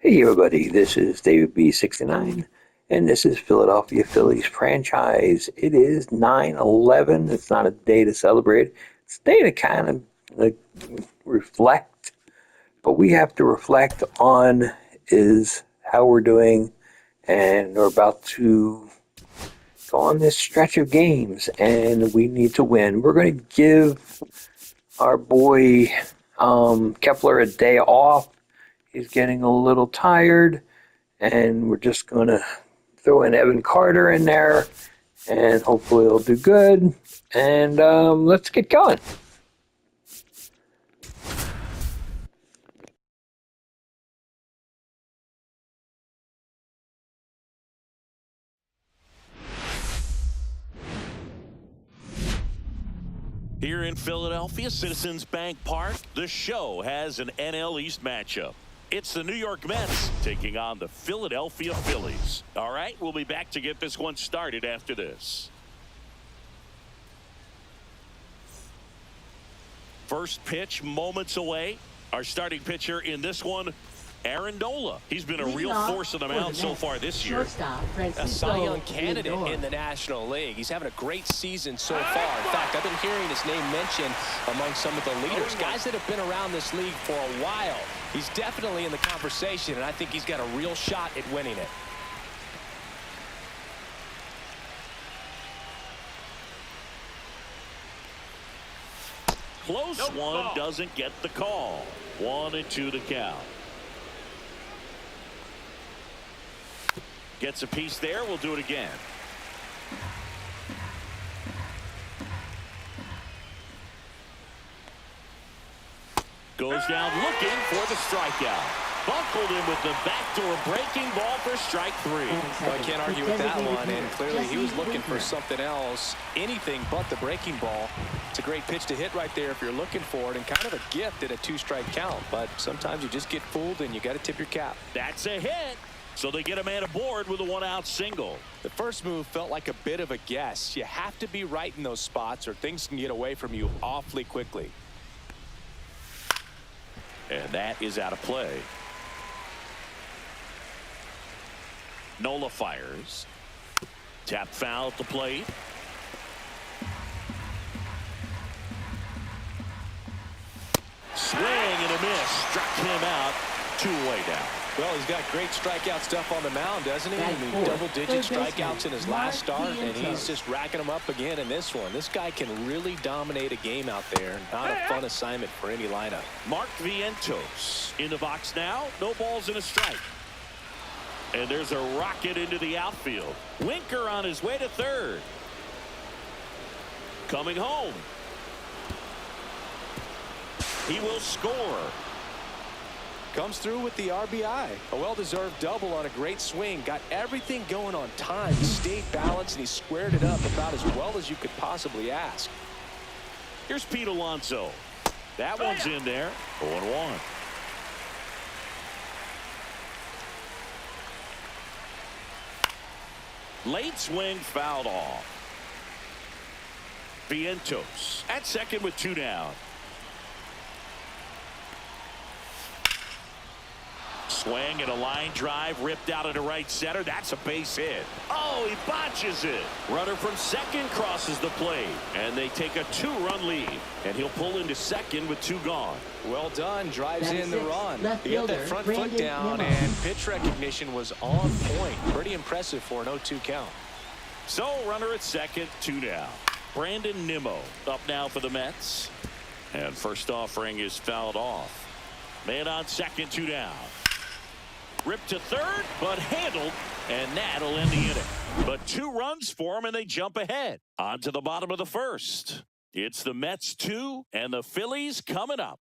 Hey everybody, this is David B69, and this is Philadelphia Phillies franchise. It is 9/11. It's not a day to celebrate. It's a day to kind of reflect. But we have to reflect on is how we're doing, and we're about to go on this stretch of games, and we need to win. We're going to give our boy Kepler a day off. He's getting a little tired, and we're just going to throw in Evan Carter in there, and hopefully he'll do good. And let's get going. Here in Philadelphia, Citizens Bank Park, the show has an NL East matchup. It's the New York Mets taking on the Philadelphia Phillies. All right, we'll be back to get this one started after this. First pitch moments away. Our starting pitcher in this one, Aaron Nola. He's been a real force on the mound so far this year. A Cy Young candidate in the National League. He's having a great season so far. In fact, I've been hearing his name mentioned among some of the leaders, guys that have been around this league for a while. He's definitely in the conversation, and I think he's got a real shot at winning it. Close one, doesn't get the call. 1-2 to count. Gets a piece there. We'll do it again. Goes down looking for the strikeout. Buckled him with the backdoor breaking ball for strike three. Well, I can't argue with that one, and clearly he was looking for something else, anything but the breaking ball. It's a great pitch to hit right there if you're looking for it, and kind of a gift at a two-strike count, but sometimes you just get fooled and you got to tip your cap. That's a hit. So they get a man aboard with a one-out single. The first move felt like a bit of a guess. You have to be right in those spots or things can get away from you awfully quickly. And that is out of play. Nola fires. Tap foul at the plate. Swing and a miss. Struck him out. 2 away now. Well, he's got great strikeout stuff on the mound, doesn't he? I mean, double-digit strikeouts in his last start, and he's just racking them up again in this one. This guy can really dominate a game out there. Not a fun assignment for any lineup. Mark Vientos in the box now. No balls and a strike. And there's a rocket into the outfield. Winker on his way to third. Coming home. He will score. Comes through with the RBI. A well-deserved double on a great swing. Got everything going on time. He stayed balanced and he squared it up about as well as you could possibly ask. Here's Pete Alonso. That one's in there. 0-1. Late swing fouled off. Vientos at second with 2 down. Swing and a line drive ripped out into right center. That's a base hit. Oh, he botches it. Runner from second crosses the plate, and they take a 2-run lead, and he'll pull into second with 2 gone. Well done. Drives in the run. He got that front foot down, and pitch recognition was on point. Pretty impressive for an 0-2 count. So runner at second, 2 down. Brandon Nimmo up now for the Mets, and first offering is fouled off. Man on second, 2 down. Ripped to third, but handled, and that'll end the inning. But 2 runs for them, and they jump ahead. On to the bottom of the first. It's the Mets 2 and the Phillies coming up.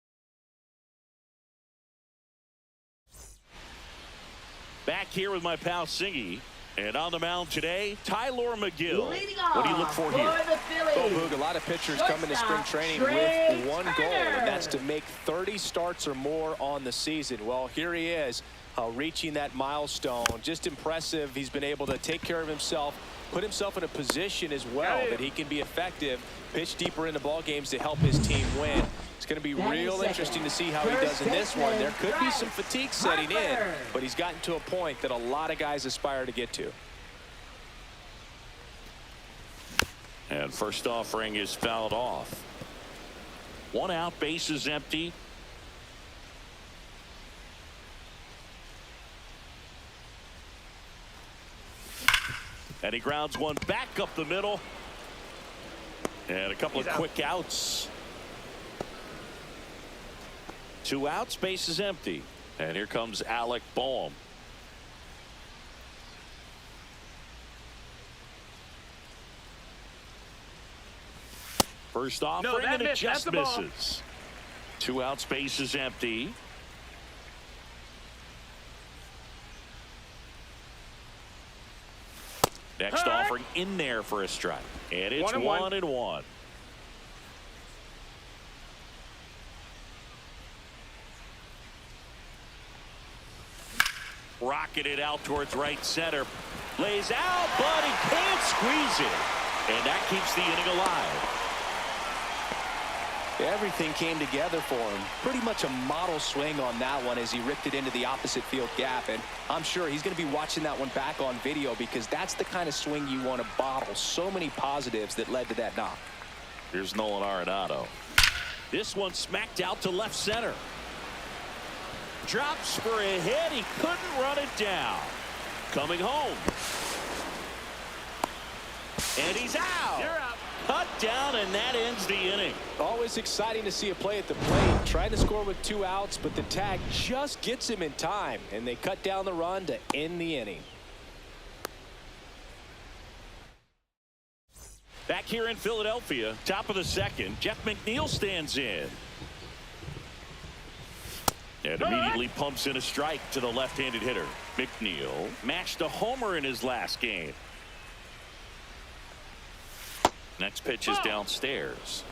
Back here with my pal Singy. And on the mound today, Tyler McGill. What do you look for here? Oh, Boog, a lot of pitchers come into spring training with one goal, and that's to make 30 starts or more on the season. Well, here he is, reaching that milestone. Just impressive. He's been able to take care of himself, put himself in a position as well that he can be effective, pitch deeper into ball games to help his team win. It's going to be real interesting to see how he does in this one. There could be some fatigue setting in, but he's gotten to a point that a lot of guys aspire to get to. And first offering is fouled off. 1 out, bases empty. And he grounds one back up the middle. And a couple of quick outs. 2 outs, bases empty. And here comes Alec Boehm. First offering, and it just misses. 2 outs, bases empty. Next offering in there for a strike. And it's 1-1. Rocketed out towards right center. Lays out, but he can't squeeze it. And that keeps the inning alive. Everything came together for him. Pretty much a model swing on that one as he ripped it into the opposite field gap. And I'm sure he's going to be watching that one back on video because that's the kind of swing you want to bottle. So many positives that led to that knock. Here's Nolan Arenado. This one smacked out to left center. Drops for a hit. He couldn't run it down. Coming home. And he's out. You're out. Cut down, and that ends the inning. Always exciting to see a play at the plate. Trying to score with 2 outs, but the tag just gets him in time, and they cut down the run to end the inning. Back here in Philadelphia, top of the second, Jeff McNeil stands in. And immediately pumps in a strike to the left-handed hitter. McNeil matched a homer in his last game. Next pitch is downstairs.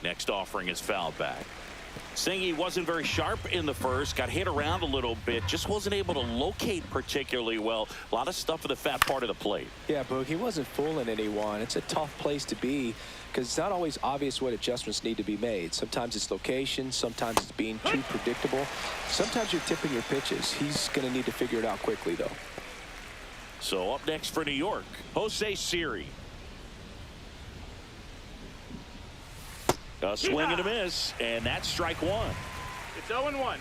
Next offering is fouled back. Singy wasn't very sharp in the first, got hit around a little bit, just wasn't able to locate particularly well. A lot of stuff in the fat part of the plate. Yeah, Boog, he wasn't fooling anyone. It's a tough place to be because it's not always obvious what adjustments need to be made. Sometimes it's location, sometimes it's being too predictable. Sometimes you're tipping your pitches. He's going to need to figure it out quickly, though. So up next for New York, Jose Siri. A swing and a miss, and that's strike 1. It's 0-1.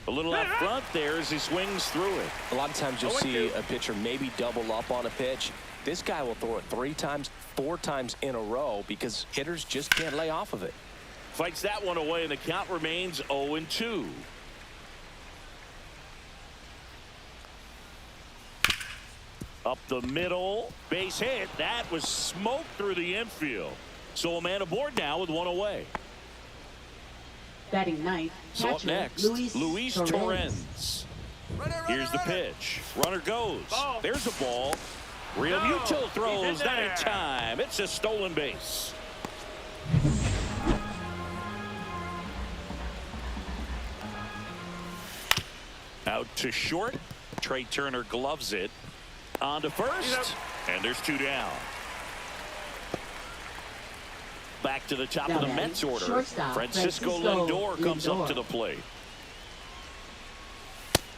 A little up front there as he swings through it. A lot of times you'll see a pitcher maybe double up on a pitch. This guy will throw it 3 times, 4 times in a row because hitters just can't lay off of it. Fights that one away, and the count remains 0-2. Up the middle, base hit. That was smoked through the infield. So a man aboard now with 1 away. Batting ninth, So up catcher, next, Luis Torrens. Here's the pitch. Runner goes. Ball. There's a ball. Real No. Muto throws, He's in not in there. time. It's a stolen base. Out to short. Trey Turner gloves it. On to first. And there's 2 down. Back to the top of the Now Mets order. shortstop, Francisco Lindor comes up to the plate.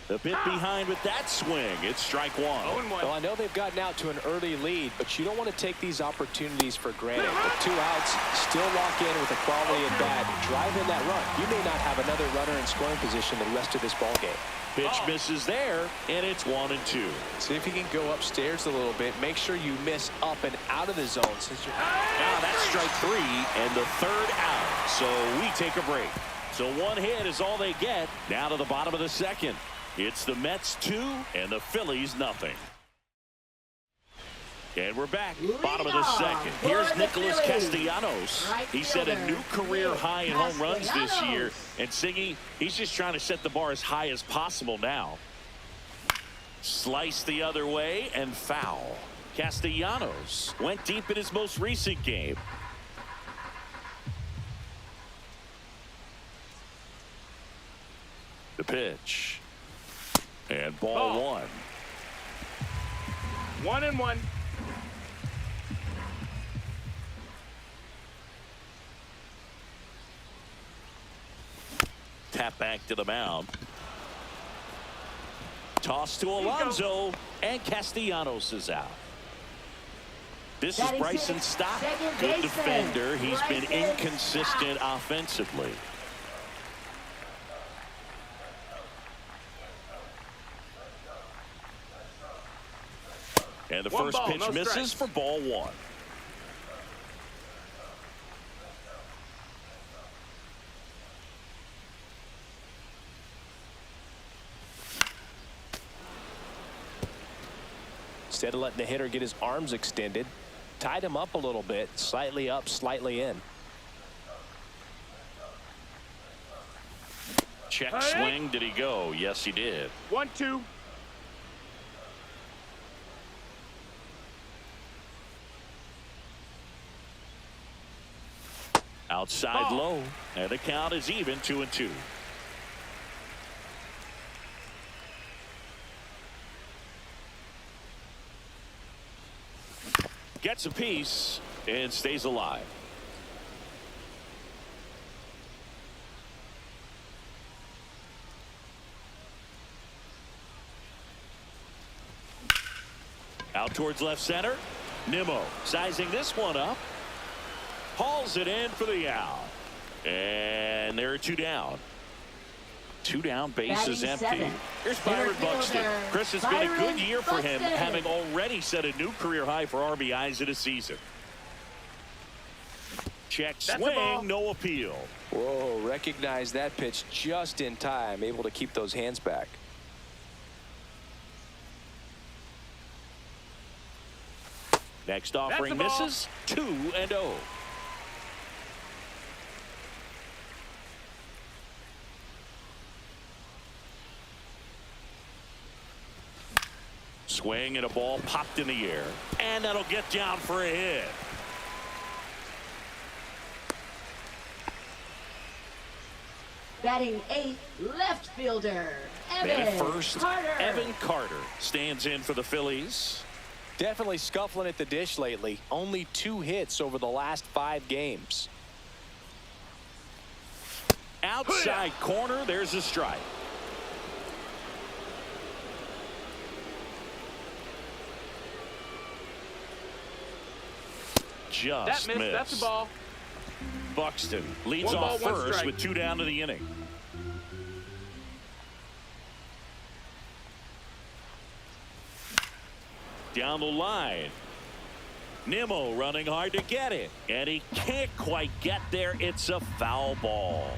The bit behind with that swing. It's strike 1. 0-1. Well, I know they've gotten out to an early lead, but you don't want to take these opportunities for granted. With 2 outs, still lock in with a quality at bat. Drive in that run. You may not have another runner in scoring position the rest of this ball game. Pitch misses there, and it's 1-2. See if you can go upstairs a little bit. Make sure you miss up and out of the zone. Since you're... Now that's strike 3 and the 3rd out. So we take a break. So 1 hit is all they get. Now to the bottom of the second. It's the Mets 2 and the Phillies nothing. And we're back. Bottom of the second. Here's Nicholas Castellanos. He set a new career high in home runs this year. And Singy, he's just trying to set the bar as high as possible now. Slice the other way and foul. Castellanos went deep in his most recent game. The pitch. And ball 1. 1-1. Tap back to the mound. Toss to Alonso, and Castellanos is out. This is Bryson Stott, good defender. He's been inconsistent offensively. And the first pitch misses for ball one. Instead of letting the hitter get his arms extended, tied him up a little bit, slightly up, slightly in. Check swing. Did he go? Yes, he did. 1-2. Outside low, and the count is even 2-2. Gets a piece and stays alive. Out towards left center. Nimmo sizing this one up. Hauls it in for the out. And there are two down. Two down, base is empty. Here's Byron Buxton. Chris, has been a good year for him, having already set a new career high for RBIs in a season. Check swing, no appeal. Whoa, recognize that pitch just in time, able to keep those hands back. Next offering misses, 2-0. Swing and a ball popped in the air, and that'll get down for a hit. Batting eighth, left fielder, At first, Evan Carter stands in for the Phillies. Definitely scuffling at the dish lately. Only 2 hits over the last 5 games. Outside corner, there's a strike. Just missed. That's the ball. Buxton leads off first with 2 down to the inning. Down the line. Nimmo running hard to get it, and he can't quite get there. It's a foul ball.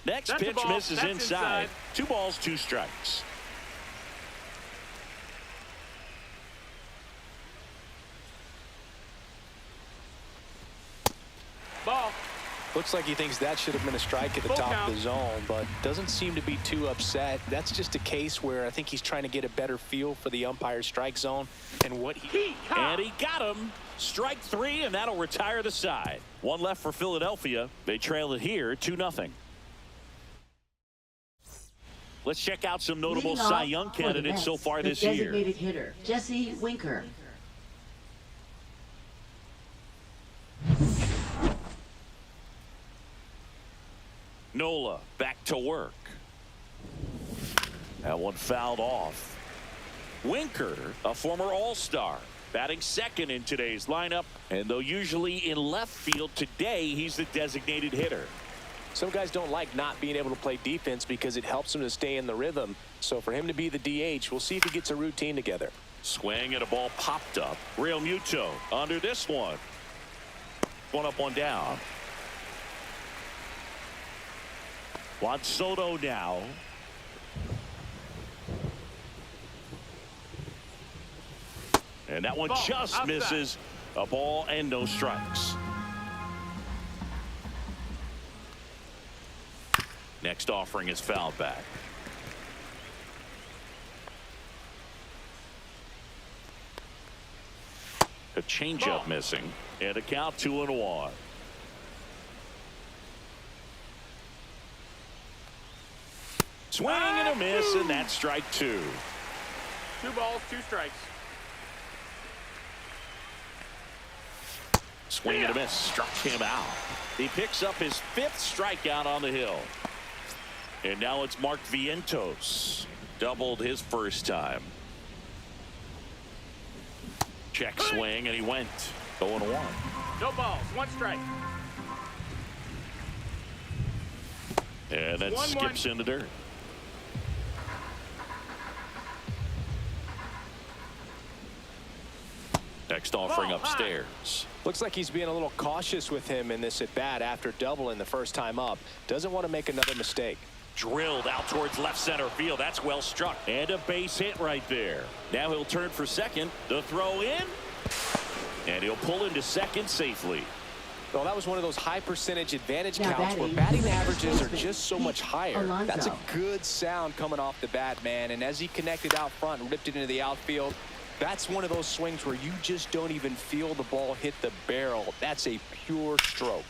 Next pitch misses inside. 2 balls, 2 strikes. Ball. Looks like he thinks that should have been a strike at the top of the zone, but doesn't seem to be too upset. That's just a case where I think he's trying to get a better feel for the umpire's strike zone and what he... And he got him. Strike 3, and that'll retire the side. 1 left for Philadelphia. They trail it here 2-0. Let's check out some notable Cy Young candidates so far this year. Designated hitter, Jesse Winker. Nola back to work. That one fouled off. Winker, a former All-Star, batting second in today's lineup, and though usually in left field, today he's the designated hitter. Some guys don't like not being able to play defense because it helps them to stay in the rhythm. So for him to be the DH, we'll see if he gets a routine together. Swing and a ball popped up. Real Muto under this one. 1 up, 1 down. Juan Soto now. And that one just misses. A ball and no strikes. Next offering is fouled back. A changeup missing, and a count 2-1. Swing and a miss, and that's strike 2. 2 balls, 2 strikes. Swing and a miss, struck him out. He picks up his 5th strikeout on the hill. And now it's Mark Vientos. Doubled his first time. Check swing, and he went 0-1. No balls, 1 strike. And that 1-1. skips in the dirt. Next offering Ball high. upstairs. Looks like he's being a little cautious with him in this at-bat after doubling the first time up. Doesn't want to make another mistake. Drilled out towards left center field. That's well struck. And a base hit right there. Now he'll turn for second. The throw in. And he'll pull into second safely. Well, that was one of those high percentage advantage Now counts where batting, batting averages are baseman just so much higher. Alonso. That's a good sound coming off the bat, man. And as he connected out front and ripped it into the outfield, that's one of those swings where you just don't even feel the ball hit the barrel. That's a pure stroke.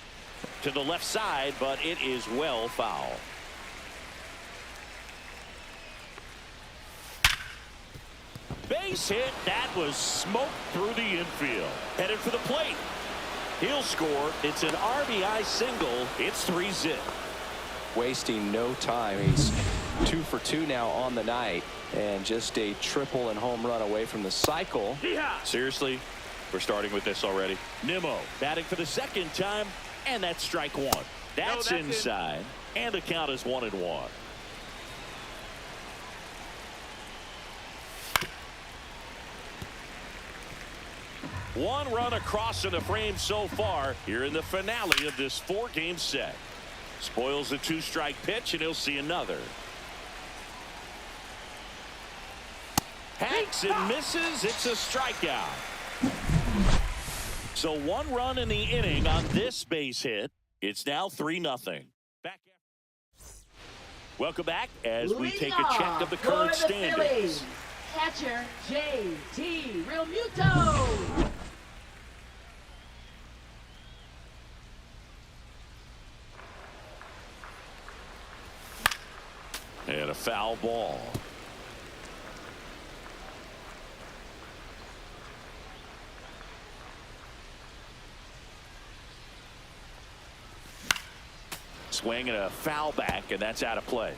To the left side, but it is well foul. Base hit. That was smoked through the infield. Headed for the plate. He'll score. It's an RBI single. It's 3-zip. Wasting no time. He's 2 for 2 now on the night, and just a triple and home run away from the cycle. Seriously, we're starting with this already. Nimmo batting for the second time, and that's strike 1. That's inside, and the count is 1-1. One run across in the frame so far here in the finale of this 4-game set. Spoils the 2-strike pitch, and he'll see another. Hanks and misses. It's a strikeout. So 1 run in the inning on this base hit. It's now 3-0. Back. Welcome back as we take a check of the current standings. Phillies. Catcher J.T. Realmuto. And a foul ball. Swing and a foul back, and that's out of play.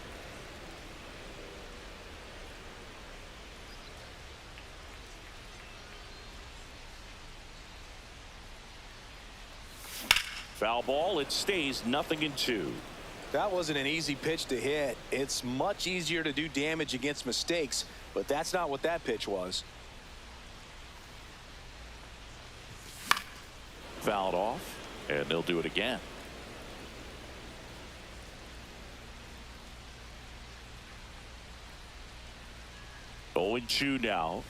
Foul ball. It stays 0-2. That wasn't an easy pitch to hit. It's much easier to do damage against mistakes, but that's not what that pitch was. Fouled off, and they'll do it again. Oh, 0-2 now,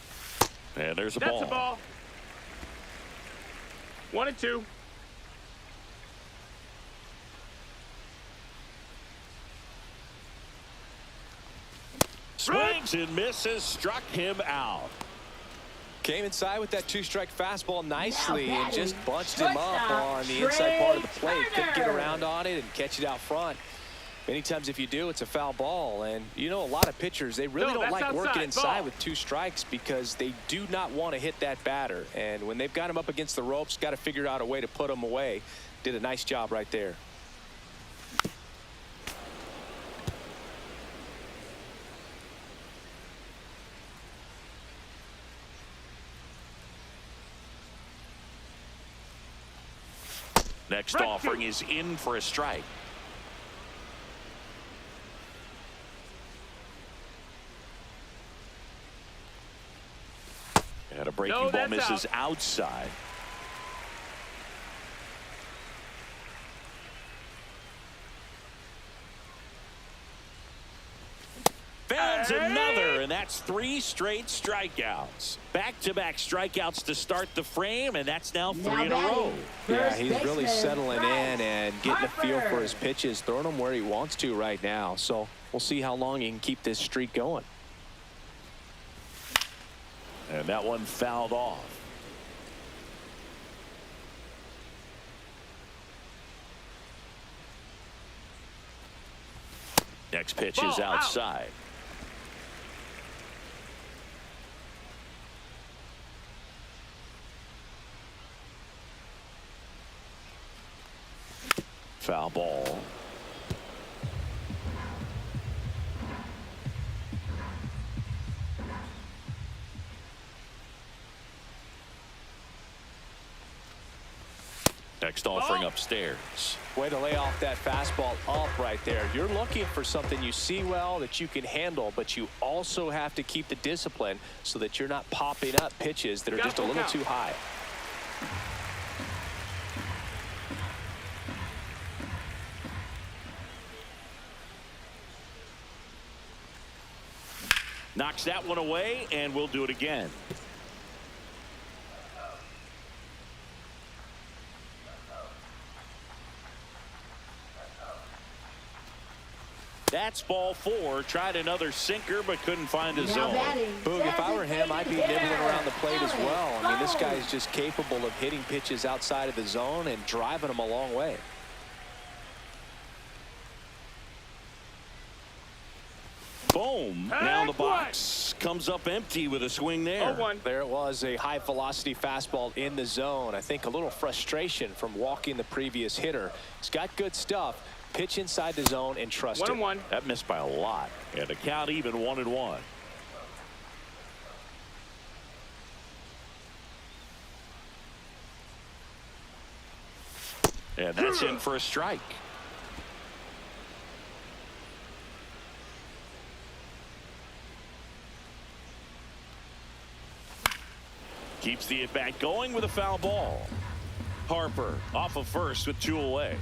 and there's a ball. That's a ball. 1-2. Swings and misses, struck him out. Came inside with that 2-strike fastball nicely Now and just batting, bunched him up shortstop, on the inside part of the Trey plate. Couldn't get Turner. around on it and catch it out front. Many times if you do, it's a foul ball. And you know, a lot of pitchers, they really No, don't that's like working outside, inside ball. with 2 strikes because they do not want to hit that batter. And when they've got him up against the ropes, got to figure out a way to put him away. Did a nice job right there. Next Right offering is in for a strike. And a breaking No, ball that's misses out. outside. Founds another, and that's 3 straight strikeouts. Back-to-back strikeouts to start the frame, and that's now 3 Now in a row. batting, Yeah, first he's really baseman, settling in Bryce and getting a feel for Harper. his pitches, throwing them where he wants to right now. So we'll see how long he can keep this streak going. And that one fouled off. Next Next pitch is Ball out. outside. Foul ball. Next offering upstairs. Way to lay off that fastball up right there. You're looking for something you see well that you can handle, but you also have to keep the discipline so that you're not popping up pitches that are just a little too high. Knocks that one away, and we'll do it again. That's ball 4. Tried another sinker, but couldn't find a zone. Boog, if I were him, I'd be nibbling around the plate as well. I mean, this guy is just capable of hitting pitches outside of the zone and driving them a long way. Boom. Now the box comes up empty with a swing there. 0-1. There it was, a high velocity fastball in the zone. I think a little frustration from walking the previous hitter. He's got good stuff. Pitch inside the zone and trust it. 1-1. That missed by a lot. And the count even 1-1. And that's in for a strike. Keeps the at-bat going with a foul ball. Harper off of first with 2 away.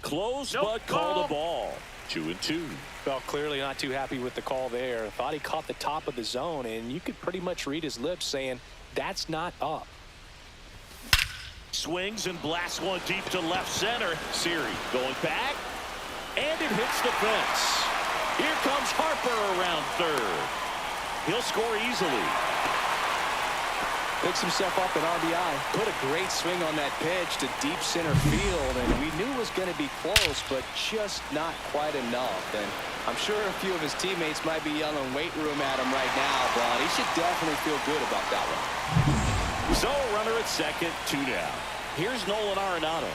Close, but called a ball. 2-2. Well, clearly not too happy with the call there. Thought he caught the top of the zone, and you could pretty much read his lips saying, that's not up. Swings and blasts one deep to left center. Siri going back, and it hits the fence. Here comes Harper around third. He'll score easily. Picks himself up an RBI. Put a great swing on that pitch to deep center field, and we knew it was going to be close, but just not quite enough. And I'm sure a few of his teammates might be yelling weight room at him right now, but he should definitely feel good about that one. So runner at second, 2 down. Here's Nolan Arenado.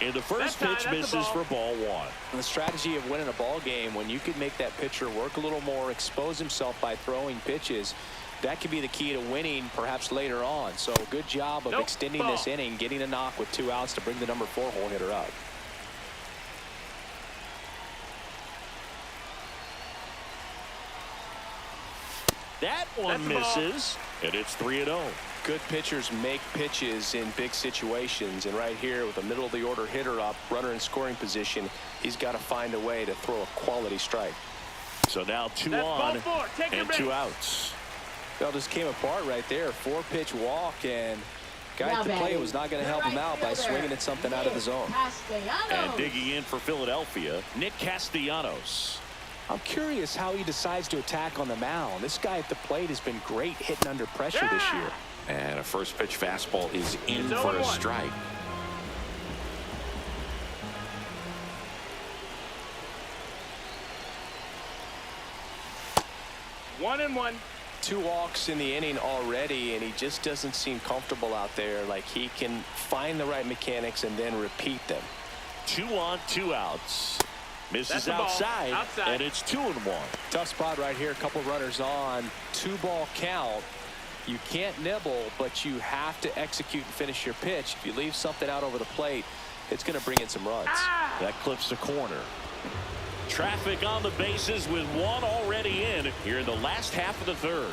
And the first pitch misses for ball 1. And the strategy of winning a ball game, when you can make that pitcher work a little more, expose himself by throwing pitches, that could be the key to winning perhaps later on. So good job of extending this inning, getting a knock with 2 outs to bring the number 4 hole hitter up. That one misses, and it's 3-0. Good pitchers make pitches in big situations, and right here with a middle of the order hitter up, runner in scoring position, he's got to find a way to throw a quality strike. So now 2 on and 2 outs. Well, just came apart right there. 4-pitch walk, and guy at the plate was not going to help him out by swinging at something out of the zone. And digging in for Philadelphia, Nick Castellanos. I'm curious how he decides to attack on the mound. This guy at the plate has been great hitting under pressure this year. And a first pitch fastball is in for a strike. One and one. 2 walks in the inning already, and he just doesn't seem comfortable out there. Like he can find the right mechanics and then repeat them. 2 on, 2 outs. Misses outside, and it's 2-1. Tough spot right here. A couple runners on. 2-ball count. You can't nibble, but you have to execute and finish your pitch. If you leave something out over the plate, it's going to bring in some runs. That clips the corner. Traffic on the bases with 1 already in here in the last half of the 3rd.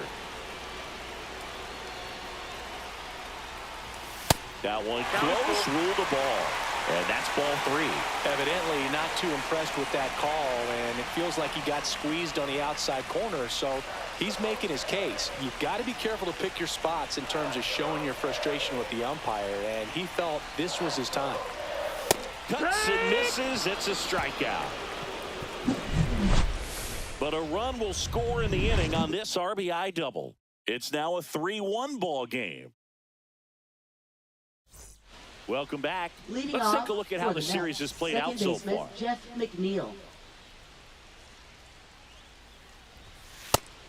That one close, ruled the ball. And that's ball 3. Evidently not too impressed with that call, and it feels like he got squeezed on the outside corner, so he's making his case. You've got to be careful to pick your spots in terms of showing your frustration with the umpire, and he felt this was his time. Cuts and misses. It's a strikeout. But a run will score in the inning on this RBI double. It's now a 3-1 ball game. Welcome back. Leading Let's off take a look at for how the Mets, series has played second out so baseman, far. Jeff McNeil.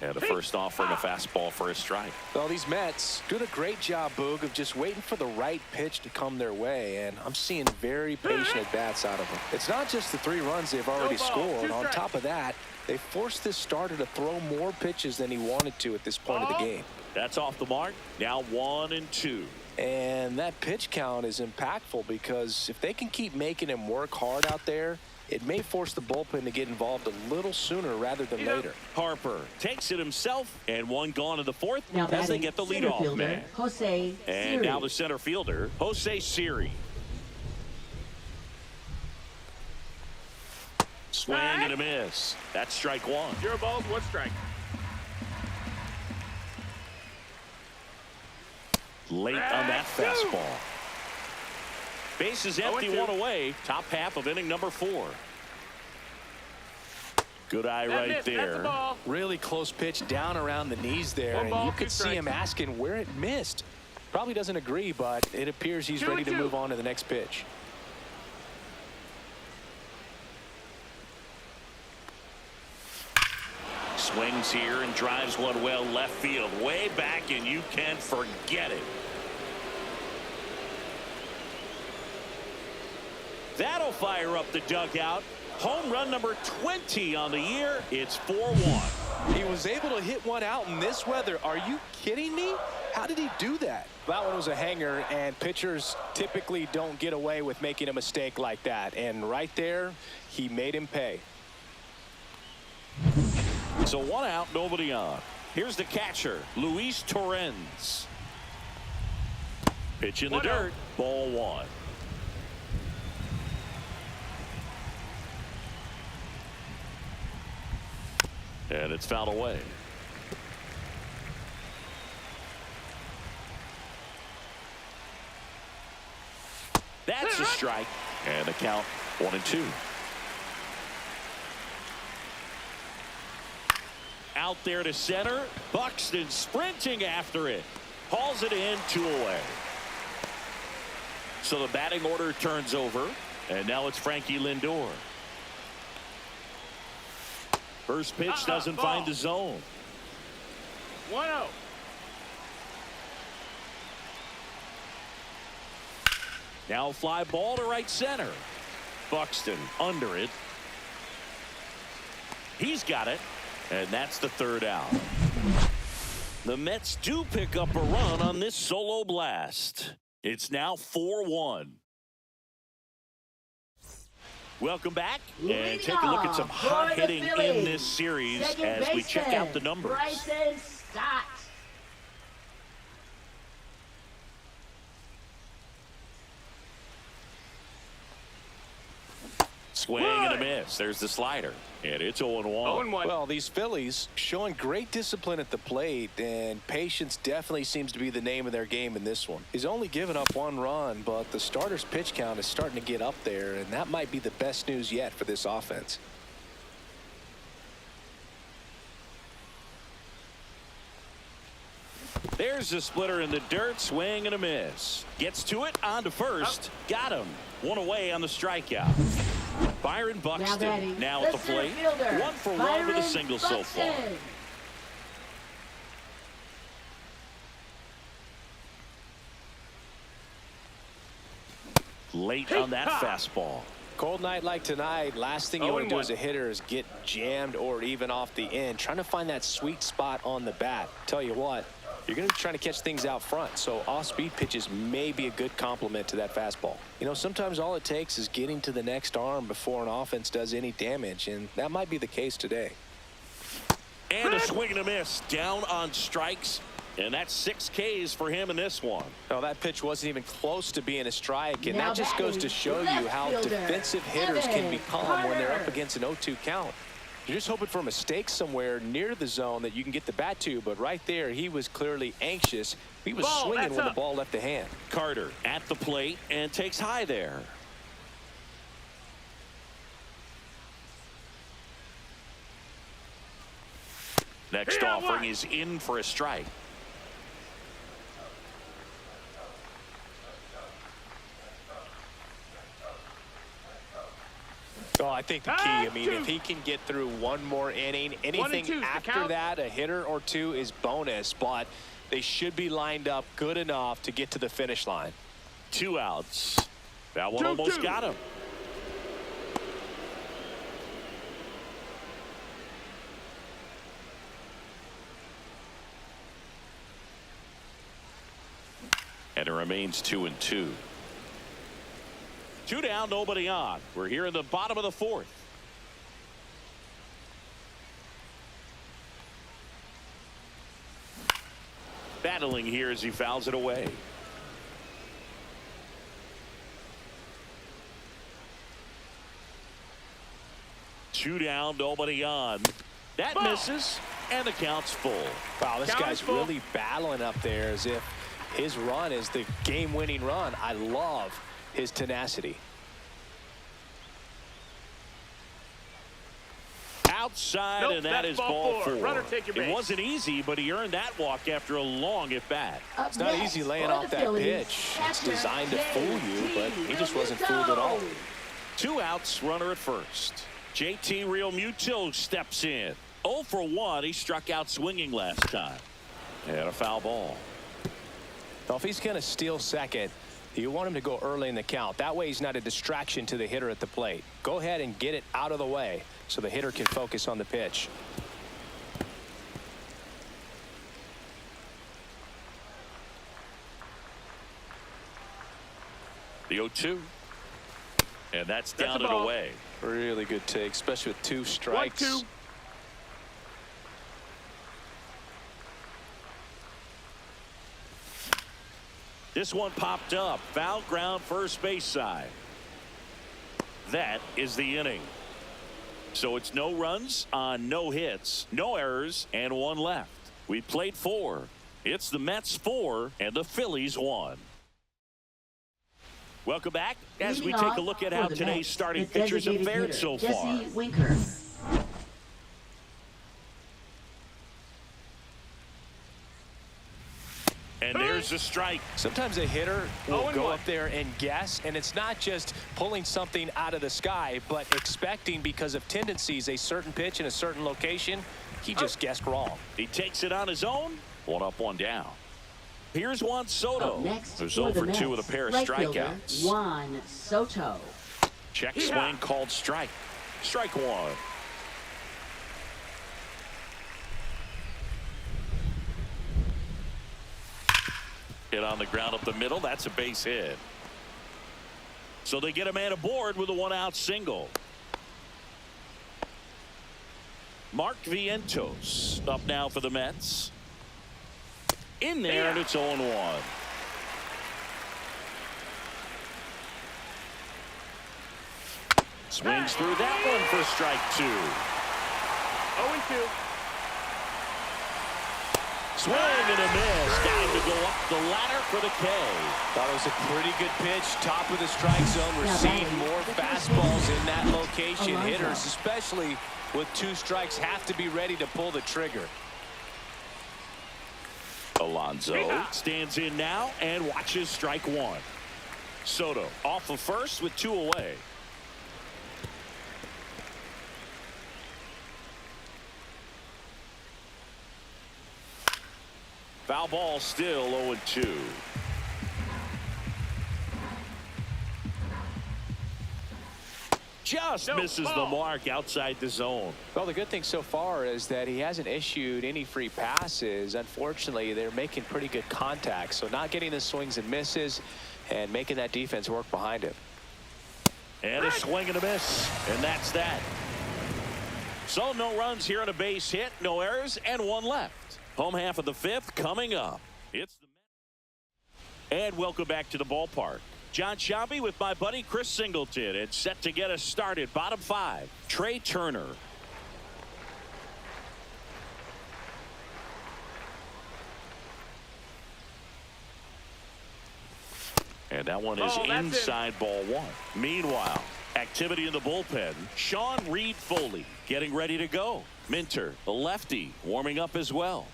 And the first offering a fastball for a strike. Well, these Mets doing a great job, Boog, of just waiting for the right pitch to come their way, and I'm seeing very patient at-bats out of them. It's not just the 3 runs they've already scored. On top of that, they forced this starter to throw more pitches than he wanted to at this point of the game. That's off the mark. Now 1-2. And that pitch count is impactful because if they can keep making him work hard out there, it may force the bullpen to get involved a little sooner rather than later. Harper takes it himself, and one gone in the fourth Now as they batting get the center leadoff fielder, man. Jose And Siri. now the center fielder, Jose Siri. Swing and a miss. That's strike 1. 0 balls, 1 strike. Late on that fastball. Base is empty, 0-2. 1 away. Top half of inning number 4. Good eye That right missed. That's a there. ball. Really close pitch down around the knees there, 1 and ball, you 2 could see him strikes. asking where it missed. Probably doesn't agree, but it appears he's ready to 2-2. move on to the next pitch. Swings here and drives one well left field. Way back, and you can forget it. That'll fire up the dugout. Home run number 20 on the year. It's 4-1. He was able to hit one out in this weather. Are you kidding me? How did he do that? That one was a hanger, and pitchers typically don't get away with making a mistake like that. And right there, he made him pay. So 1 out, nobody on. Here's the catcher, Luis Torrens. Pitch in the 1-0. dirt. Ball 1. And it's fouled away. That's a strike. And the count 1-2. Out there to center. Buxton sprinting after it. Hauls it in, 2 away. So the batting order turns over. And now it's Frankie Lindor. First pitch doesn't ball. find the zone. 1-0. Now fly ball to right center. Buxton under it. He's got it. And that's the 3rd out. The Mets do pick up a run on this solo blast. It's now 4-1. Welcome back and take a look at some hot hitting in this series as we check out the numbers. Bryson Stott. Swing and a miss. There's the slider. And it's 0-1. 0-1. Well, these Phillies showing great discipline at the plate, and patience definitely seems to be the name of their game in this one. He's only given up 1 run, but the starter's pitch count is starting to get up there, and that might be the best news yet for this offense. There's the splitter in the dirt. Swing and a miss. Gets to it. On to first. Got him. 1 away on the strikeout. Byron Buxton now at the plate. 1 for 1 with a single so far. Late on that fastball. Cold night like tonight, last thing you want to do as a hitter is get jammed or even off the end, trying to find that sweet spot on the bat. Tell you what, you're going to be trying to catch things out front, so off-speed pitches may be a good complement to that fastball. You know, sometimes all it takes is getting to the next arm before an offense does any damage, and that might be the case today. And a swing and a miss. Down on strikes. And that's 6 Ks for him in this one. Well, that pitch wasn't even close to being a strike, and Now that just goes to show you how left fielder, defensive hitters can Evan become when they're up Carter. against an 0-2 count. You're just hoping for a mistake somewhere near the zone that you can get the bat to, but right there, he was clearly anxious. He was Ball, swinging that's when up. the ball left the hand. Carter at the plate and takes high there. Next Hit offering one. is in for a strike. Oh, I think the key, I mean, if he can get through one more inning, anything after that, a hitter or two is bonus, but they should be lined up good enough to get to the finish line. 2 outs. That one almost got him. And it remains 2-2. 2 down, nobody on. We're here in the bottom of the 4th. Battling here as he fouls it away. Two down, nobody on. That misses, and the count's full. Wow, this guy's really battling up there as if his run is the game-winning run. I love his tenacity. Outside, and that is ball 4. It wasn't easy, but he earned that walk after a long at-bat. It's not easy laying off that pitch. It's designed to fool you, but he just wasn't fooled at all. 2 outs, runner at first. JT Realmuto steps in. 0 for 1. He struck out swinging last time. And a foul ball. Well, if he's going to steal second, you want him to go early in the count. That way he's not a distraction to the hitter at the plate. Go ahead and get it out of the way so the hitter can focus on the pitch. The 0-2. And that's down and away. Really good take, especially with 2 strikes. 1-2. This one popped up. Foul ground, first base side. That is the inning. So it's no runs on no hits, no errors, and 1 left. We played 4. It's the Mets 4 and the Phillies 1. Welcome back as we take a look at how today's starting pitchers have fared so far. Jesse Winker. And there's a strike. Sometimes a hitter will go up there and guess, and it's not just pulling something out of the sky, but expecting because of tendencies a certain pitch in a certain location. He just guessed wrong. He takes it on his own. 1 up, 1 down. Here's Juan Soto, who's 0 for 2 with a pair of strikeouts. Juan Soto. Check swing called strike. Strike 1. Hit on the ground up the middle. That's a base hit. So they get a man aboard with a 1-out single. Mark Vientos up now for the Mets. In there, and it's 0-1. Swings through that one for strike 2. 0-2. Swing and a miss. Got him to go up the ladder for the K. Thought it was a pretty good pitch. Top of the strike zone. We're seeing more fastballs in that location. Hitters, especially with 2 strikes, have to be ready to pull the trigger. Alonso stands in now and watches strike 1. Soto off of first with 2 away. Foul ball, still 0-2. Just misses the mark outside the zone. Well, the good thing so far is that he hasn't issued any free passes. Unfortunately, they're making pretty good contact, so not getting the swings and misses and making that defense work behind him. And a swing and a miss, and that's that. So no runs here on a base hit, no errors, and 1 left. Home half of the 5th coming up. It's the And welcome back to the ballpark. John Sciambi with my buddy Chris Singleton. It's set to get us started. Bottom 5. Trey Turner. And that one is inside ball 1. Meanwhile, activity in the bullpen. Sean Reed Foley getting ready to go. Minter, the lefty, warming up as well.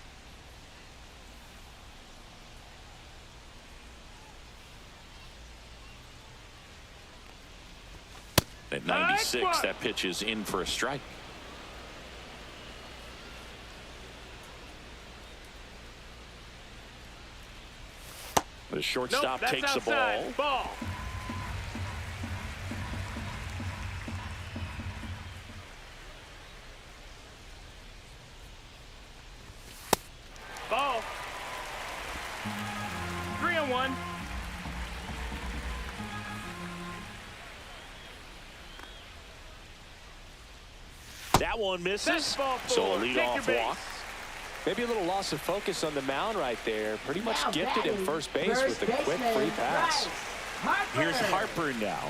At 96, that pitch is in for a strike. The shortstop takes the ball. Ball. Ball. 3-1. That one misses. Ball So a four. Take your leadoff base. walk. Maybe a little loss of focus on the mound right there. Pretty much gifted him first base with a quick free pass. Here's Harper now.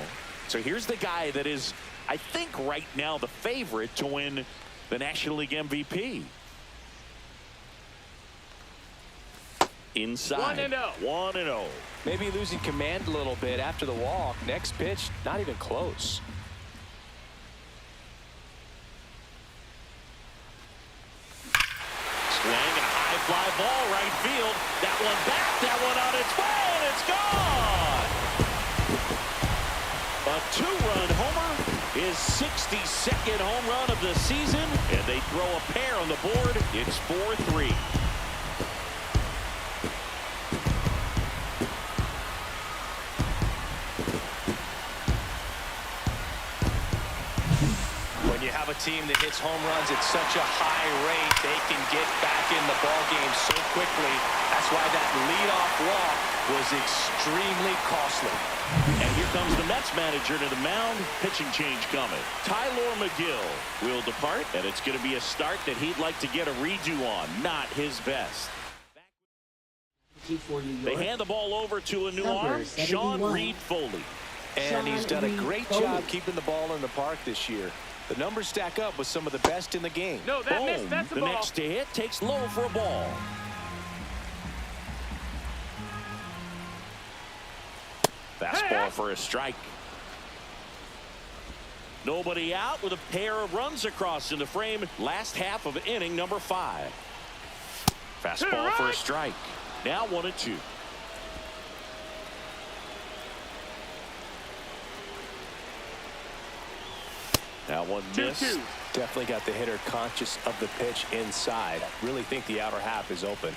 So here's the guy that is, I think, right now the favorite to win the National League MVP. Inside. 1-0. 1-0. Maybe losing command a little bit after the walk. Next pitch, not even close. Swing and a high fly ball right field. That one back, that one on its way, and it's gone. A two-run homer, his 62nd home run of the season, and they throw a pair on the board. It's 4-3. When you have a team that hits home runs at such a high rate, they can get back in the ball game so quickly. That's why that leadoff walk was extremely costly. And here comes the Mets manager to the mound. Pitching change coming. Tyler McGill will depart, and it's going to be a start that he'd like to get a redo on. Not his best. They hand the ball over to a new arm, Sean Reed Foley. And he's done a great job keeping the ball in the park this year. The numbers stack up with some of the best in the game. No, that missed. Boom. That's a The ball. next to hit takes low for a ball. Fastball for a strike. Nobody out with a pair of runs across in the frame. Last half of inning number 5. Fastball for a strike. Now 1-2. That one missed. 2-2. Definitely got the hitter conscious of the pitch inside. Really think the outer half is open.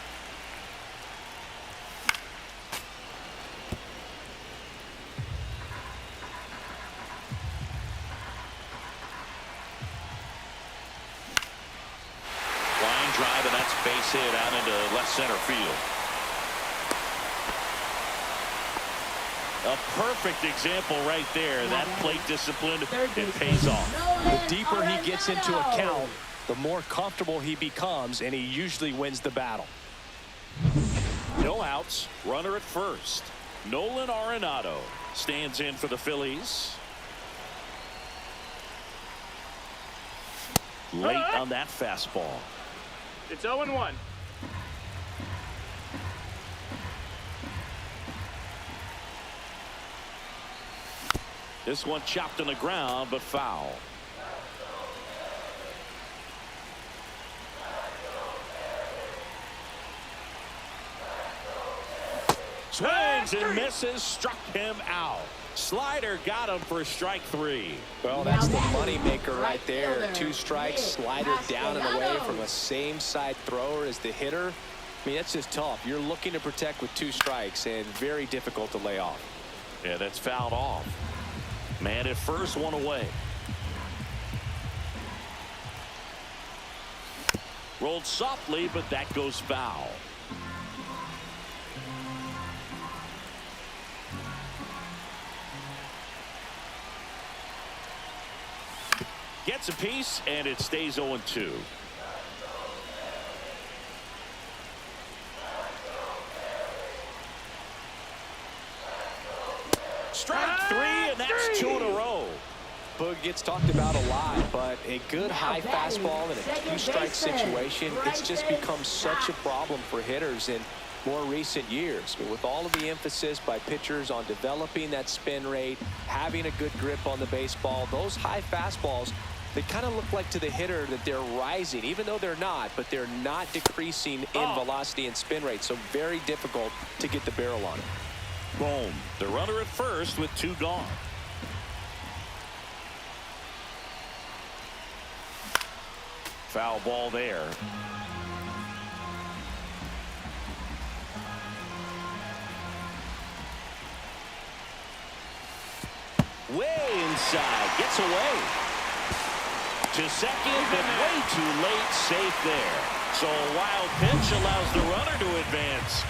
Line drive, and that's base hit out into left center field. A perfect example right there. That plate discipline, it pays off. The deeper he gets into a count, the more comfortable he becomes, and he usually wins the battle. No outs. Runner at first. Nolan Arenado stands in for the Phillies. Late on that fastball. It's 0-1. This one chopped on the ground, but foul. Swings and misses, struck him out. Slider got him for strike 3. Well, that's the money maker right there. 2 strikes, slider down and away from a same side thrower as the hitter. I mean, that's just tough. You're looking to protect with 2 strikes, and very difficult to lay off. Yeah, that's fouled off. Man at first, one away. Rolled softly, but that goes foul. Gets a piece, and it stays 0-2. Strike 3, and that's 2 in a row. Boog gets talked about a lot, but a good high fastball in a 2-strike situation, it's just become such a problem for hitters in more recent years. But with all of the emphasis by pitchers on developing that spin rate, having a good grip on the baseball, those high fastballs, they kind of look like to the hitter that they're rising, even though they're not, but they're not decreasing in velocity and spin rate. So very difficult to get the barrel on it. Boom. The runner at first with 2 gone. Foul ball there. Way inside, gets away to second, but way too late, safe there. So a wild pitch allows the runner to advance.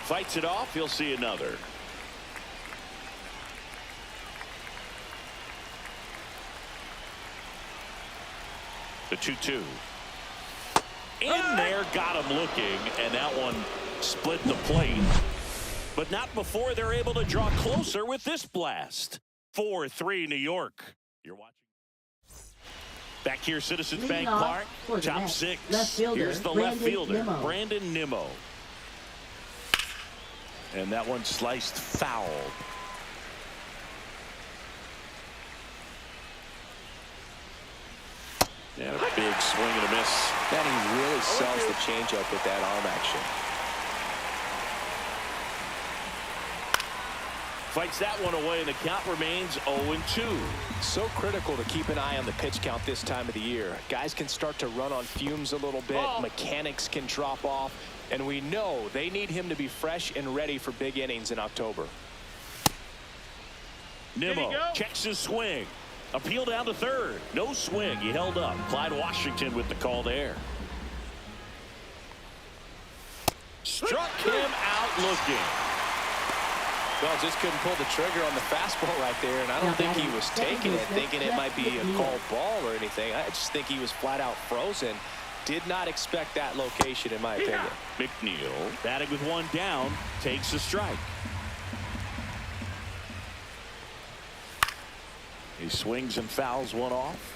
Fights it off, he'll see another. The 2-2. In there, got him looking, and that one split the plate. But not before they're able to draw closer with this blast. 4-3 New York. You're watching. Back here, Citizens Bank Park. Top six. Here's the left fielder, Brandon Nimmo. And that one sliced foul. And a big swing and a miss. Man, he really sells the changeup with that arm action. Fights that one away, and the count remains 0-2. So critical to keep an eye on the pitch count this time of the year. Guys can start to run on fumes a little bit. Mechanics can drop off. And we know they need him to be fresh and ready for big innings in October. Nimmo checks his swing. Appeal down to third. No swing. He held up. Clyde Washington with the call there. Struck him out looking. Well, just couldn't pull the trigger on the fastball right there, and I don't think he was taking it, thinking it might be a called ball or anything. I just think he was flat out frozen. Did not expect that location, in my opinion. McNeil, batting with one down, takes a strike. He swings and fouls one off.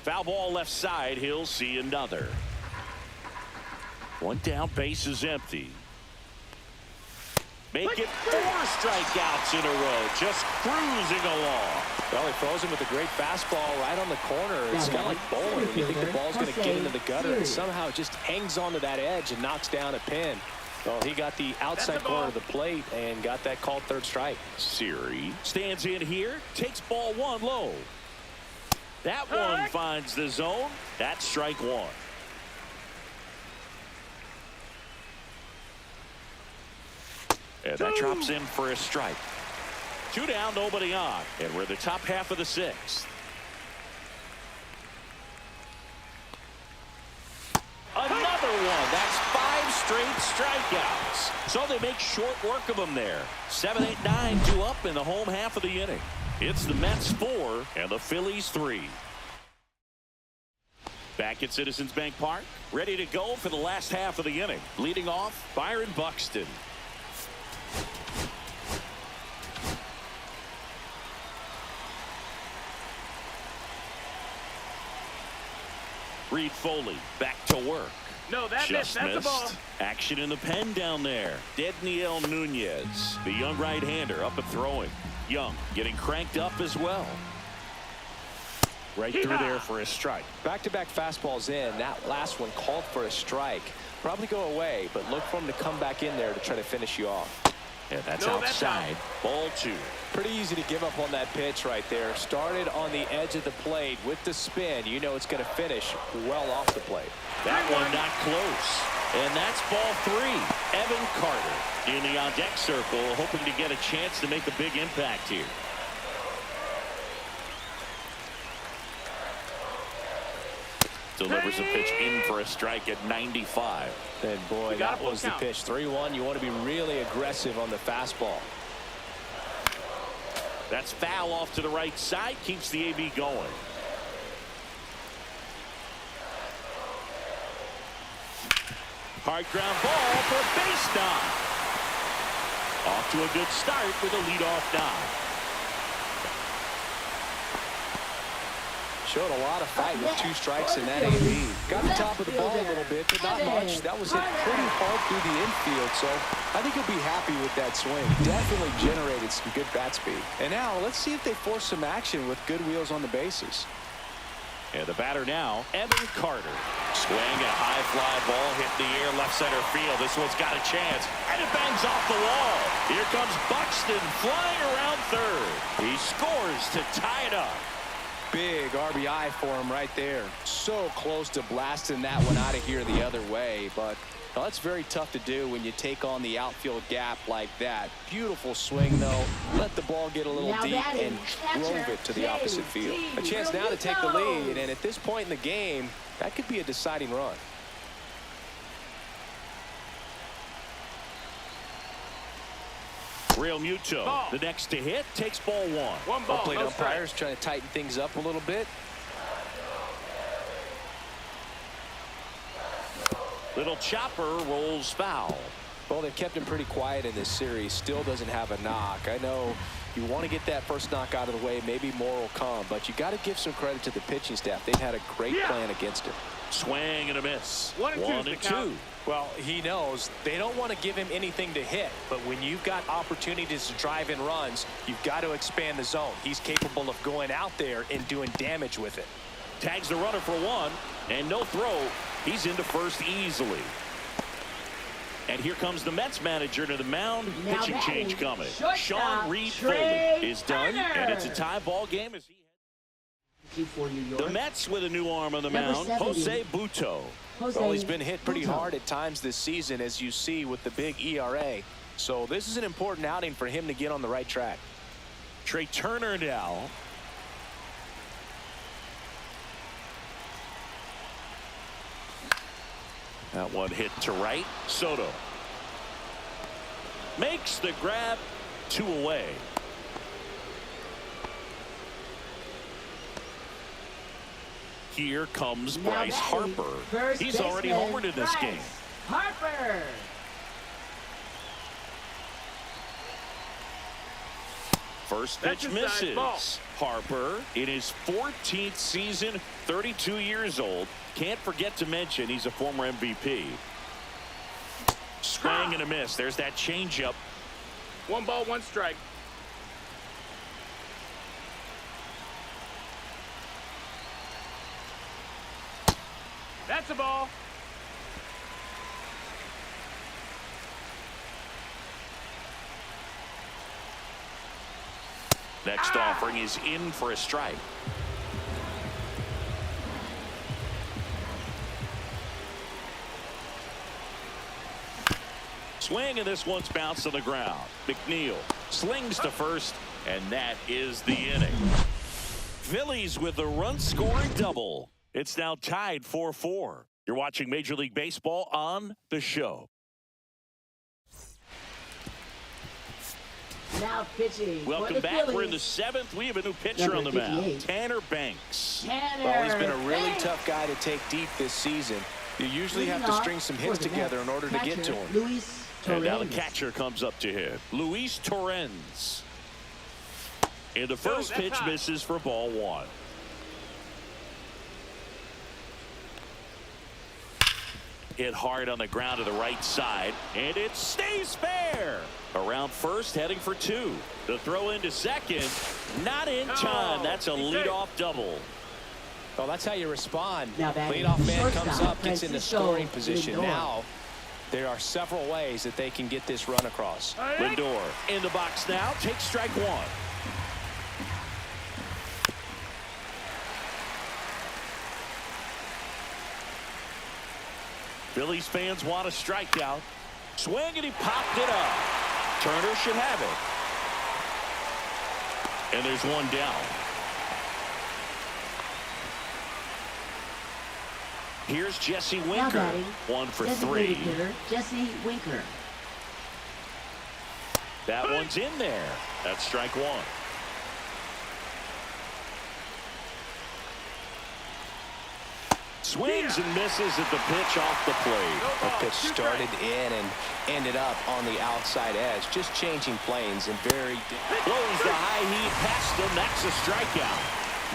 Foul ball left side. He'll see another. One down, base is empty. Make it 4 strikeouts in a row. Just cruising along. Well, he throws him with a great fastball right on the corner. It's kind of like bowling. When you think the ball's going to get into the gutter, and somehow it just hangs onto that edge and knocks down a pin. Well, he got the outside corner of the plate and got that called third strike. Siri stands in here, takes ball one low. That one finds the zone. That's strike one. And that drops in for a strike. 2 down, nobody on. And we're the top half of the 6th. Another one. That's 5 straight strikeouts. So they make short work of them there. 7, 8, 9, 2 up in the home half of the inning. It's the Mets 4 and the Phillies 3. Back at Citizens Bank Park, ready to go for the last half of the inning. Leading off, Byron Buxton. Reed Foley back to work. No, that missed. That's the ball. Action in the pen down there. Dedniel Nunez, the young right-hander, up and throwing. Young getting cranked up as well. Right through there for a strike. Back-to-back fastballs in. That last one called for a strike. Probably go away, but look for him to come back in there to try to finish you off. And that's outside. Ball 2. Pretty easy to give up on that pitch right there. Started on the edge of the plate with the spin. You know it's going to finish well off the plate. That one not close. And that's ball 3. Evan Carter in the on-deck circle, hoping to get a chance to make a big impact here. Delivers a pitch in for a strike at 95. And boy, that was the pitch. 3-1. You want to be really aggressive on the fastball. That's foul off to the right side. Keeps the AB going. Hard ground ball for a base knock. Off to a good start with a leadoff knock. Showed a lot of fight with 2 strikes in that AB. Got the top of the ball a little bit, but not much. That was hit pretty hard through the infield, so I think he'll be happy with that swing. Definitely generated some good bat speed. And now let's see if they force some action with good wheels on the bases. And the batter now, Evan Carter. Swing and a high fly ball hit in the air, left center field. This one's got a chance, and it bangs off the wall. Here comes Buxton flying around third. He scores to tie it up. Big RBI for him right there. So close to blasting that one out of here the other way, but well, that's very tough to do when you take on the outfield gap like that. Beautiful swing, though. Let the ball get a little deep and drove it to the opposite field. A chance now to take the lead, and at this point in the game, that could be a deciding run. Real Muto, the next to hit, takes ball one. One ball, Plate no umpires strike. trying to tighten things up a little bit. Little chopper rolls foul. Well, they've kept him pretty quiet in this series. Still doesn't have a knock. I know you want to get that first knock out of the way. Maybe more will come, but you got to give some credit to the pitching staff. They've had a great plan against him. Swing and a miss. 1-2 is the count. Well, he knows they don't want to give him anything to hit, but when you've got opportunities to drive in runs, you've got to expand the zone. He's capable of going out there and doing damage with it. Tags the runner for one, and no throw. He's into first easily. And here comes the Mets manager to the mound. Now Pitching batting, change coming. shortstop, Sean Reed Trey Foley is done, Turner. and it's a tie ball game as he For New York. the Mets with a new arm on the Number mound, 70. Jose Buto. Jose Well, he's been hit pretty Buto. hard at times this season, as you see with the big ERA. So this is an important outing for him to get on the right track. Trey Turner now. That one hit to right. Soto makes the grab, 2 away. Here comes Now Bryce batting, Harper. first He's already baseman, homered in this Bryce game. Harper. First That's pitch a side ball. misses. Harper in his 14th season, 32 years old. Can't forget to mention he's a former MVP. Swing and a miss. There's that changeup. 1 ball, 1 strike. That's a ball. Next offering is in for a strike. Swing, and this one's bounced to the ground. McNeil slings to first, and that is the inning. Phillies with a run-scoring double. It's now tied 4-4. You're watching Major League Baseball on The Show. Now pitching. for Welcome the back. Phillies. We're in the 7th. We have a new pitcher Number on the mound, 58. Tanner Banks. Tanner Well, he's been a really Banks. tough guy to take deep this season. You usually have to Leading string off some for hits the together Mets, in order to get to catcher, him. Luis And now the Torrens. catcher comes up to him, Luis Torrens. And the first that's pitch hot. misses for ball one. Hit hard on the ground to the right side, and it stays fair. Around first, heading for 2. The throw into second, not in time. That's a he's safe. leadoff double. Well, that's how you respond. Now batting, Leadoff man comes shortstop, up, gets in the Francisco scoring position. Lindor. Now, there are several ways that they can get this run across. Lindor in the box now, takes strike one. Phillies fans want a strikeout. Swing, and he popped it up. Turner should have it. And there's one down. Here's Jesse Now Winker. batting, 1 for designated 3. hitter, Jesse Winker. That one's in there. That's strike one. Swings and misses at the pitch off the plate. The pitch started in and ended up on the outside edge, just changing planes and very. Blows the high heat past him. That's a strikeout.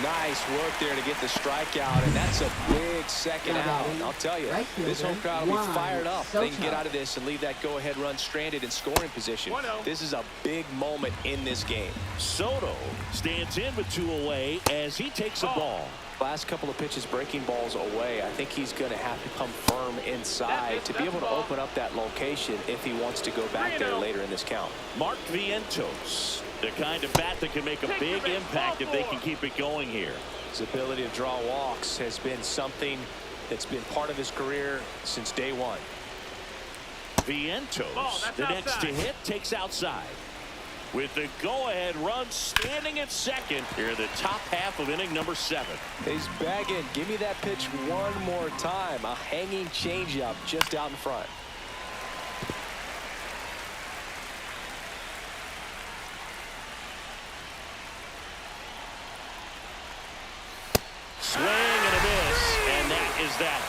Nice work there to get the strikeout, and that's a big second out. I'll tell you, this home crowd will be fired up. They can get out of this and leave that go-ahead run stranded in scoring position. This is a big moment in this game. Soto stands in with 2 away as he takes a ball. Last couple of pitches breaking balls away. I think he's going to have to come firm inside to be able to open up that location if he wants to go back there later in this count. Mark Vientos, the kind of bat that can make a big impact if they can keep it going here. His ability to draw walks has been something that's been part of his career since day one. Vientos, the next to hit, takes outside. With the go-ahead run standing at second here in the top half of inning number 7. He's begging, give me that pitch one more time. A hanging changeup just out in front. Swing and a miss, and that is that.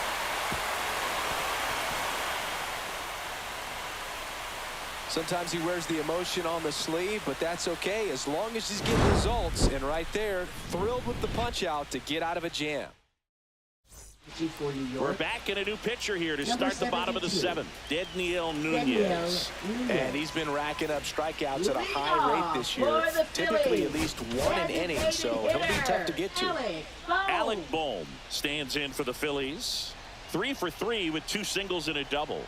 Sometimes he wears the emotion on the sleeve, but that's okay as long as he's getting results. And right there, thrilled with the punch out to get out of a jam. We're back in a new pitcher here to start the bottom of the 7th. Dedniel Nunez. And he's been racking up strikeouts at a high rate this year. Typically at least 1 an inning, so he'll be tough to get to. Alec Bohm stands in for the Phillies. 3 for 3 with 2 singles and a double.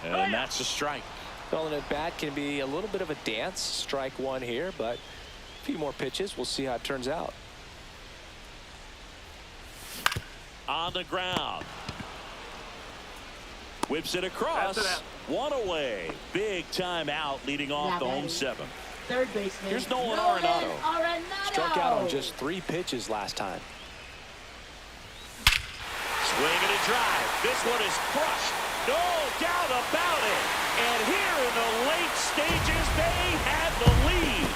And that's a strike. Calling it bat can be a little bit of a dance. Strike 1 here, but a few more pitches. We'll see how it turns out. On the ground. Whips it across. 1 away. Big time out leading off the home 7th. Third baseman. Here's Nolan Arenado. Struck out on just 3 pitches last time. Swing and a drive. This one is crushed. No doubt about it. And here in the late stages, they had the lead.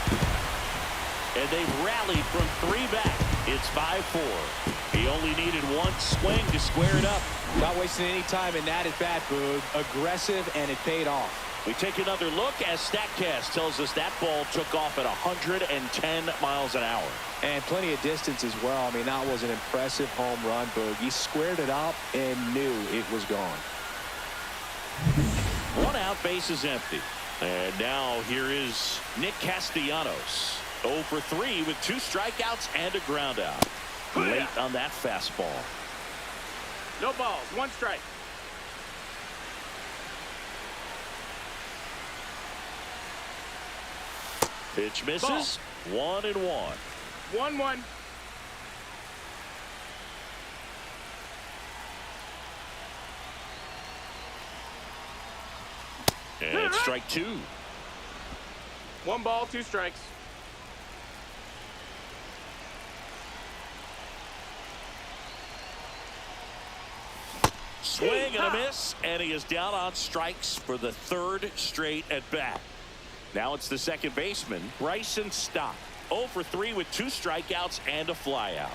And they've rallied from 3 back. It's 5-4. He only needed 1 swing to square it up. Not wasting any time in that at bat, Boog. Aggressive, and it paid off. We take another look as StatCast tells us that ball took off at 110 miles an hour. And plenty of distance as well. I mean, that was an impressive home run, Boog. He squared it up and knew it was gone. 1 out, base is empty. And now here is Nick Castellanos. 0 for 3 with 2 strikeouts and a ground out. Late on that fastball. No balls, 1 strike. Pitch misses. 1-1. 1-1. And strike 2. 1 ball, 2 strikes. Swing and a miss, and he is down on strikes for the 3rd straight at bat. Now it's the second baseman, Bryson Stott. 0 for 3 with 2 strikeouts and a flyout.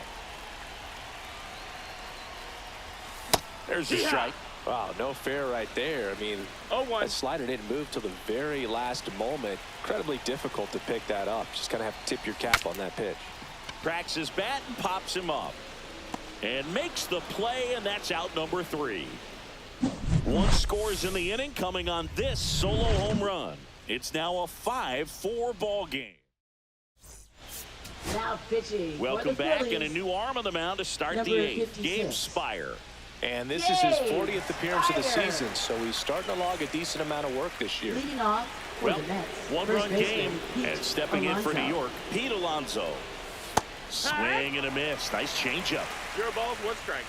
There's the strike. Wow, no fair right there. I mean, that slider didn't move till the very last moment. Incredibly difficult to pick that up. Just kind of have to tip your cap on that pitch. Cracks his bat and pops him up. And makes the play, and that's out number 3. 1 scores in the inning coming on this solo home run. It's now a 5-4 ball game. Now pitching. Welcome back, and a new arm on the mound to start the 8th. Gabe Spire. And this is his 40th appearance of the season, so he's starting to log a decent amount of work this year. Leading off for Well, the Mets. 1-run game, Pete and stepping in for New Alonso. York, Pete Alonso. Swing and a miss. Nice changeup. 0 balls, 1 strike.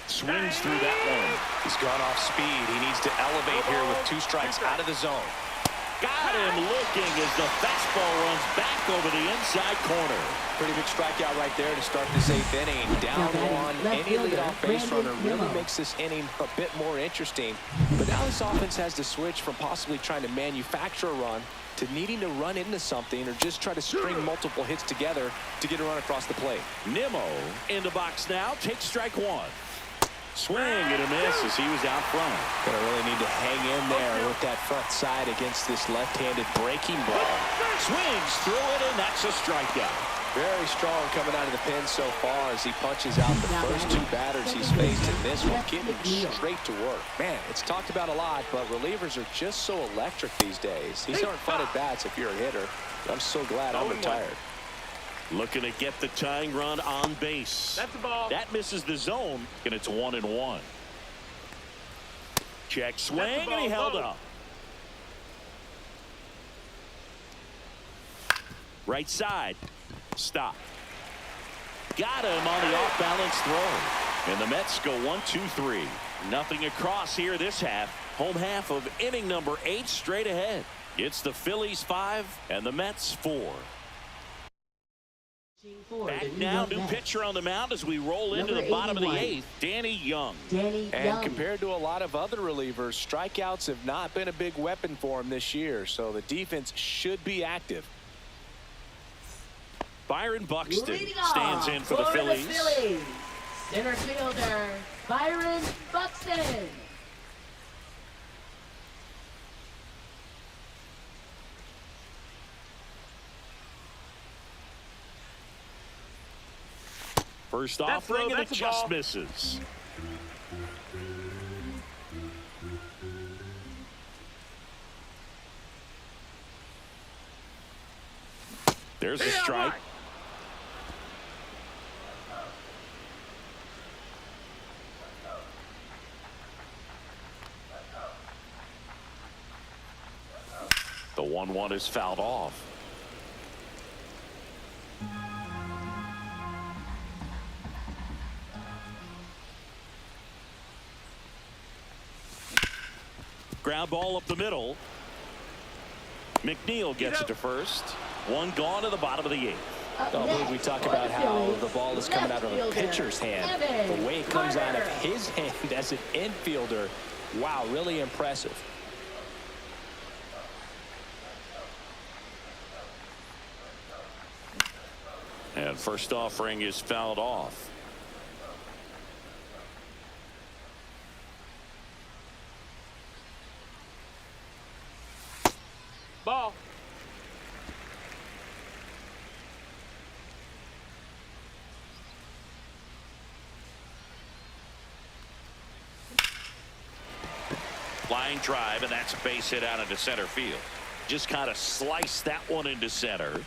Swings through that one. He's gone off speed. He needs to elevate here with 2 strikes out of the zone. Got him looking as the fastball runs back over the inside corner. Pretty big strikeout right there to start this 8th inning. Down on any leadoff base runner really makes this inning a bit more interesting. But now this offense has to switch from possibly trying to manufacture a run to needing to run into something or just try to string multiple hits together to get a run across the plate. Nimmo in the box now. Takes strike 1. Swing and a miss as he was out front. Gonna really need to hang in there with that front side against this left-handed breaking ball. Swings through it, and that's a strikeout. Very strong coming out of the pen so far as he punches out the first two batters he's faced in this one, getting straight to work. Man, it's talked about a lot, but relievers are just so electric these days. These aren't fun at bats if you're a hitter. I'm so glad I'm retired. Looking to get the tying run on base. That's the ball. That misses the zone, and it's 1-1. Check swing, and he held up. Right side. Stop. Got him on the off-balance throw. And the Mets go 1-2-3. Nothing across here this half. Home half of inning number 8 straight ahead. It's the Phillies 5 and the Mets 4. Back now, new pitcher on the mound as we roll into the bottom of the 8th. Danny Young. And compared to a lot of other relievers, strikeouts have not been a big weapon for him this year, so the defense should be active. Byron Buxton Leading stands off in for the Phillies. Center fielder, Byron Buxton. First That's offering, low, and it that's a just ball. misses. There's a strike. The 1-1 is fouled off. Ground ball up the middle. McNeil gets it to first. One gone to the bottom of the 8th. I don't believe we talk about how the ball is coming out of a pitcher's hand. The way it comes out of his hand as an infielder, wow, really impressive. And first offering is fouled off. Ball. Line drive, and that's a base hit out into center field. Just kind of sliced that one into center.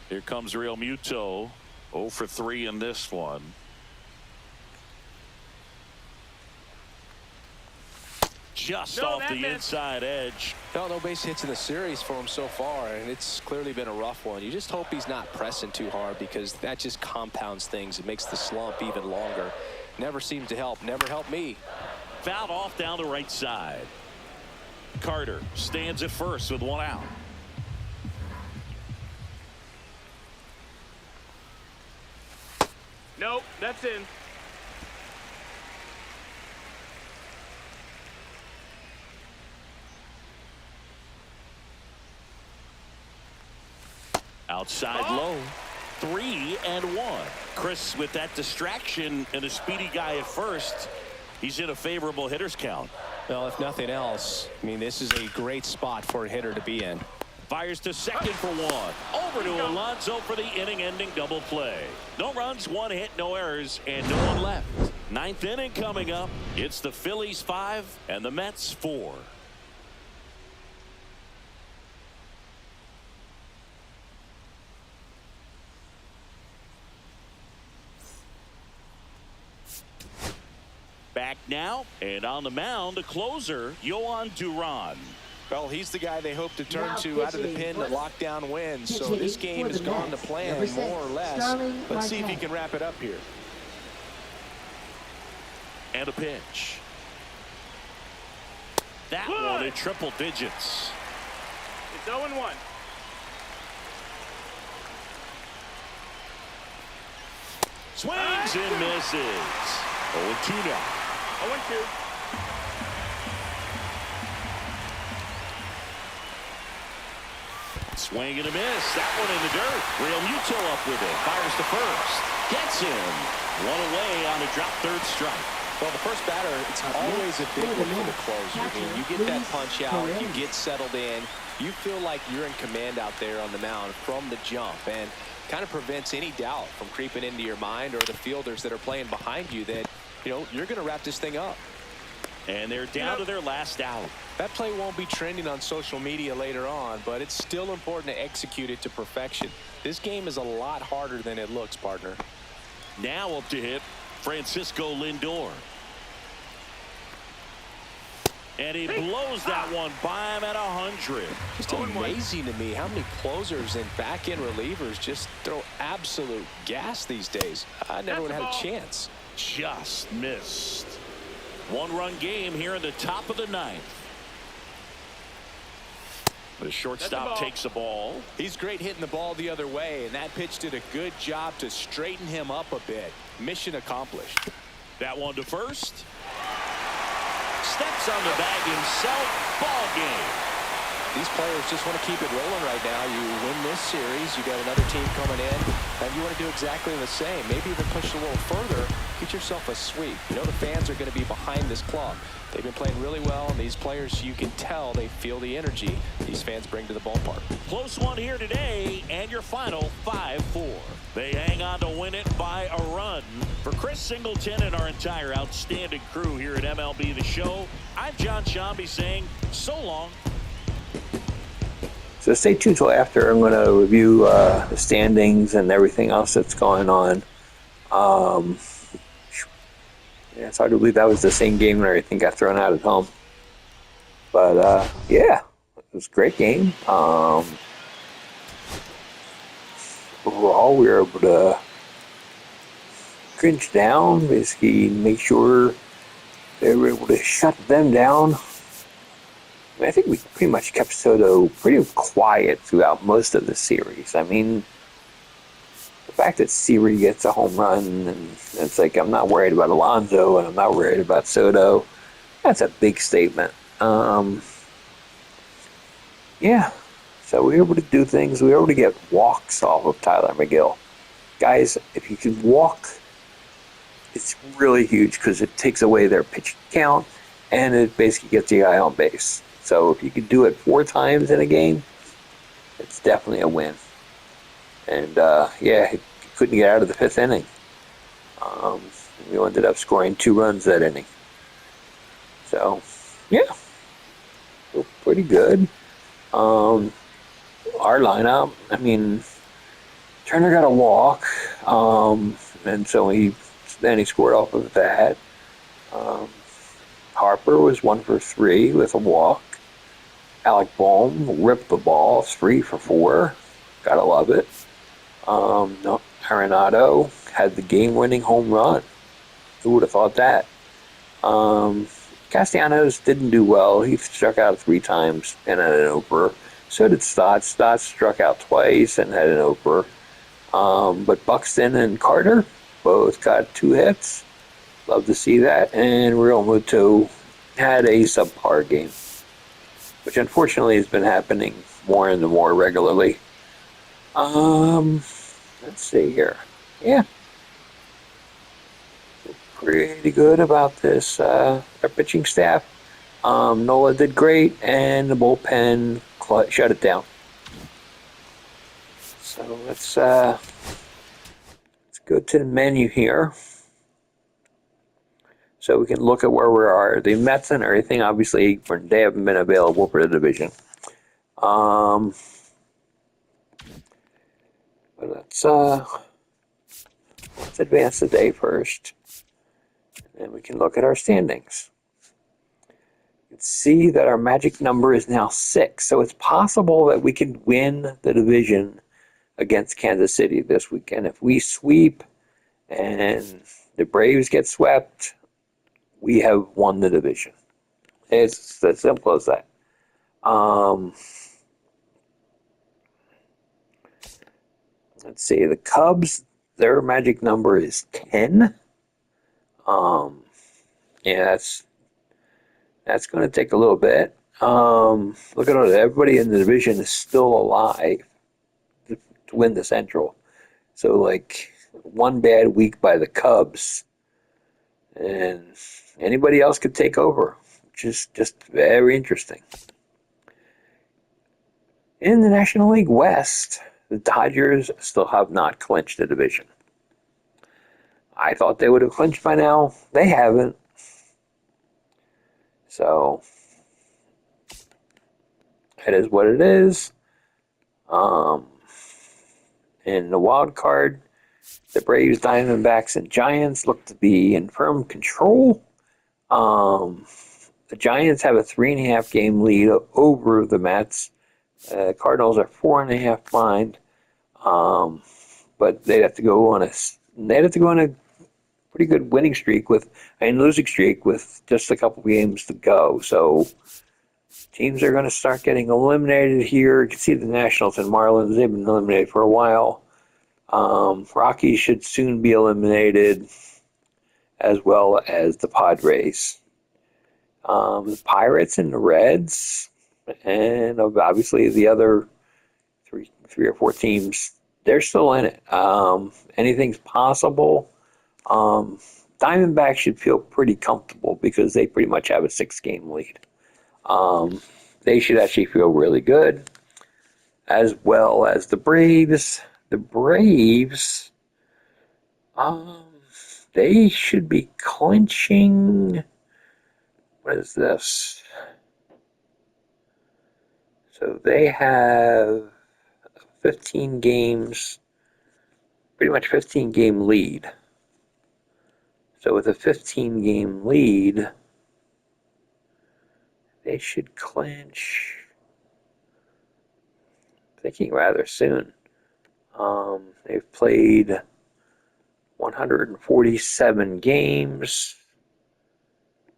Here comes Real Muto. 0 for 3 in this one. Just off the inside edge. No base hits in the series for him so far, and it's clearly been a rough one. You just hope he's not pressing too hard, because that just compounds things. It makes the slump even longer. Never seems to help. Never helped me. Fouled off down the right side. Carter stands at first with one out. Nope, that's in. Outside low. 3-1. Chris with that distraction and a speedy guy at first. He's in a favorable hitter's count. Well, if nothing else, I mean, this is a great spot for a hitter to be in. Fires to second for one. Over to Alonso for the inning-ending double play. No runs, 1 hit, no errors, and no one left. 9th inning coming up. It's the Phillies 5 and the Mets 4. Back now, and on the mound, the closer, Yohan Duran. Well, he's the guy they hope to turn to out of the pen to lock down wins. So this game has gone to plan, more or less. Let's see if he can wrap it up here. And a pitch. That one in triple digits. It's 0-1. Swings and misses. 0-2 now. 0-2. Swing and a miss. That one in the dirt. Real Muto up with it. Fires to first. Gets him. One away on a drop third strike. Well, the first batter, it's always a big one for the closer. I mean, you get that punch out, you get settled in, you feel like you're in command out there on the mound from the jump, and kind of prevents any doubt from creeping into your mind or the fielders that are playing behind you that, you know, you're going to wrap this thing up. And they're down to their last out. That play won't be trending on social media later on, but it's still important to execute it to perfection. This game is a lot harder than it looks, partner. Now up to hit Francisco Lindor. And he blows that one by him at 100. Just amazing to me how many closers and back-end relievers just throw absolute gas these days. I never would have had a chance. Just missed. One-run game here in the top of the ninth. The shortstop takes the ball. He's great hitting the ball the other way, and that pitch did a good job to straighten him up a bit. Mission accomplished. That one to first. Steps on the bag himself. Ball game. These players just want to keep it rolling right now. You win this series, you got another team coming in, and you want to do exactly the same. Maybe even push a little further, get yourself a sweep. You know the fans are going to be behind this club. They've been playing really well, and these players, you can tell they feel the energy these fans bring to the ballpark. Close one here today, and your final 5-4. They hang on to win it by a run. For Chris Singleton and our entire outstanding crew here at MLB The Show, I'm John Shambi saying so long. So stay tuned till after. I'm going to review the standings and everything else that's going on. Yeah, it's hard to believe that was the same game and everything got thrown out at home. But yeah, it was a great game. Overall, we were able to cringe down, basically make sure they were able to shut them down. I mean, I think we pretty much kept Soto pretty quiet throughout most of the series. I mean, the fact that Siri gets a home run, and it's like, I'm not worried about Alonso, and I'm not worried about Soto. That's a big statement. Yeah. So we were able to do things. We were able to get walks off of Tyler McGill. Guys, if you can walk, it's really huge because it takes away their pitch count, and it basically gets the guy on base. So if you could do it 4 times in a game, it's definitely a win. And yeah, he couldn't get out of the 5th inning. We ended up scoring 2 runs that inning. So yeah, pretty good. Our lineup, I mean, Turner got a walk, and so he scored off of that. Harper was 1 for 3 with a walk. Alec Bohm ripped the ball 3 for 4. Gotta love it. Arenado had the game-winning home run. Who would have thought that? Castellanos didn't do well. He struck out 3 times and had an opener. So did Stott. Stott struck out twice and had an opener. But Buxton and Carter both got 2 hits. Love to see that. And Real Muto had a subpar game, which unfortunately has been happening more and more regularly. Let's see here. Yeah. Pretty good about this. Our pitching staff. Nola did great, and the bullpen shut it down. So let's go to the menu here. So we can look at where we are. The Mets and everything, obviously, they haven't been available for the division. But let's advance the day first. And we can look at our standings. You can see that our magic number is now 6. So it's possible that we can win the division against Kansas City this weekend. If we sweep and the Braves get swept, we have won the division. It's as simple as that. Let's see. The Cubs, their magic number is 10. Yeah, that's going to take a little bit. Look at it. Everybody in the division is still alive to win the Central. So, like, one bad week by the Cubs, and anybody else could take over, which is just very interesting. In the National League West, the Dodgers still have not clinched the division. I thought they would have clinched by now. They haven't. So, it is what it is. In the wild card, the Braves, Diamondbacks, and Giants look to be in firm control. The Giants have a 3.5 game lead over the Mets. Cardinals are 4.5 behind. But they'd have to go on a pretty good winning streak losing streak with just a couple games to go. So teams are going to start getting eliminated here. You can see the Nationals and Marlins, they've been eliminated for a while. Rockies should soon be eliminated, as well as the Padres. The Pirates and the Reds, and obviously the other three or four teams, they're still in it. Anything's possible. Diamondbacks should feel pretty comfortable because they pretty much have a 6 game lead. They should actually feel really good, as well as the Braves. The Braves, they should be clinching. What is this? So they have 15 games, pretty much 15 game lead. So with a 15 game lead, they should clinch, thinking rather soon. They've played 147 games.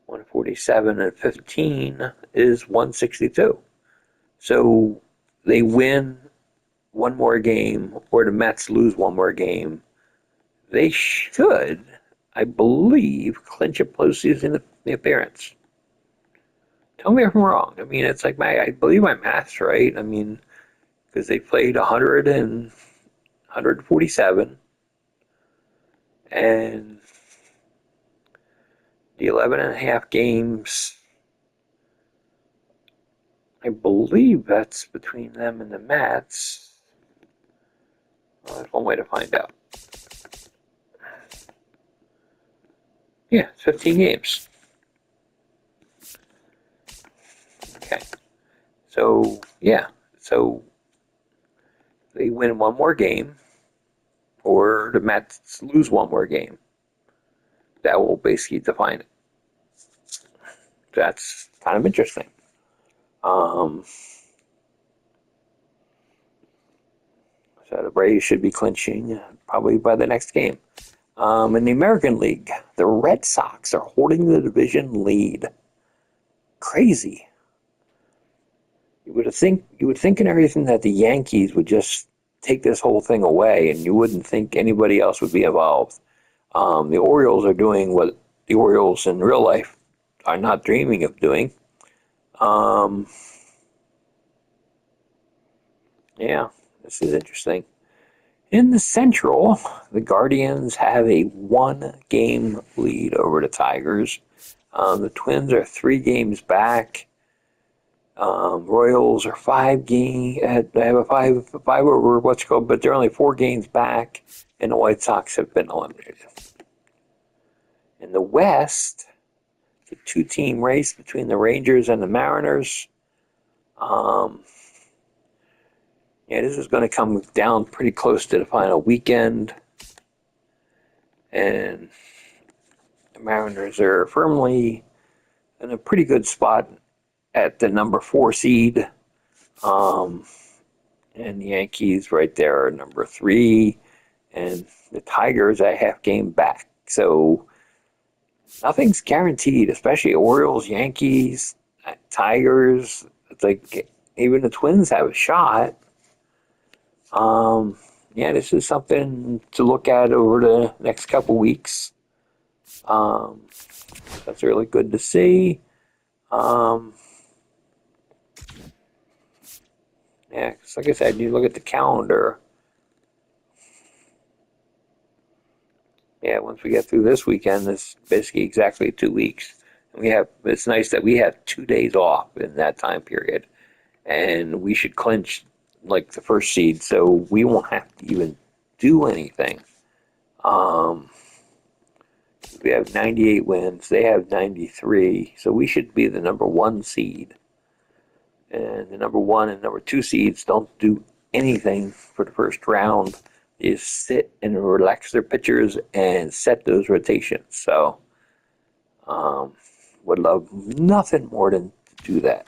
147 and 15 is 162. So they win one more game, or the Mets lose one more game. They should, I believe, clinch a postseason appearance. Tell me if I'm wrong. I mean, it's like I believe my math's right. I mean, because they played 100 and 147, and the 11.5 games, I believe that's between them and the Mets. Well, there's one way to find out. Yeah, it's 15 games. Okay. So, yeah. So, they win one more game, or the Mets lose one more game. That will basically define it. That's kind of interesting. So the Braves should be clinching probably by the next game. In the American League, the Red Sox are holding the division lead. Crazy. You would think and everything that the Yankees would just take this whole thing away, and you wouldn't think anybody else would be involved. The Orioles are doing what the Orioles in real life are not dreaming of doing. Yeah, this is interesting. In the Central, the Guardians have a 1 game lead over the Tigers. The Twins are 3 games back. Royals are 5 games. They have a five over what's called, but they're only 4 games back, and the White Sox have been eliminated. In the West, it's a 2-team race between the Rangers and the Mariners. Yeah, this is going to come down pretty close to the final weekend, and the Mariners are firmly in a pretty good spot at the number 4 seed. And the Yankees right there are number 3, and the Tigers are a half game back. So nothing's guaranteed, especially Orioles, Yankees, Tigers. It's like even the Twins have a shot. Yeah, this is something to look at over the next couple weeks. That's really good to see. Yeah, 'cause like I said, you look at the calendar. Yeah, once we get through this weekend, it's basically exactly 2 weeks. It's nice that we have 2 days off in that time period, and we should clinch like the first seed, so we won't have to even do anything. Um, we have 98 wins, they have 93, so we should be the number one seed. And the number one and number two seeds don't do anything for the first round. They just sit and relax their pitchers and set those rotations. So, would love nothing more than to do that.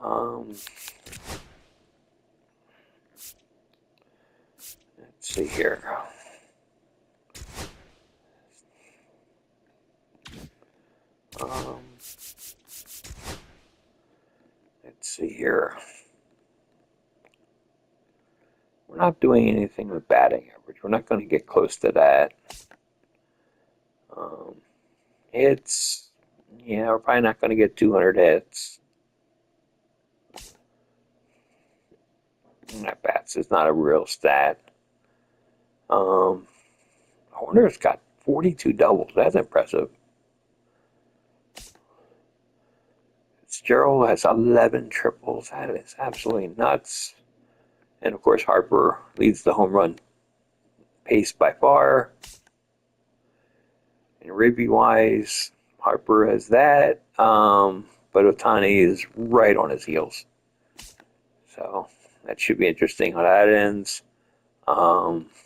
Um, let's see here. Um, let's see here. We're not doing anything with batting average. We're not going to get close to that. Um, it's, yeah, we're probably not going to get 200 hits. At bats is not a real stat. Horner's got 42 doubles. That's impressive. Fitzgerald has 11 triples. That is absolutely nuts. And of course, Harper leads the home run pace by far. And ribby wise, Harper has that. But Otani is right on his heels. So that should be interesting how that ends.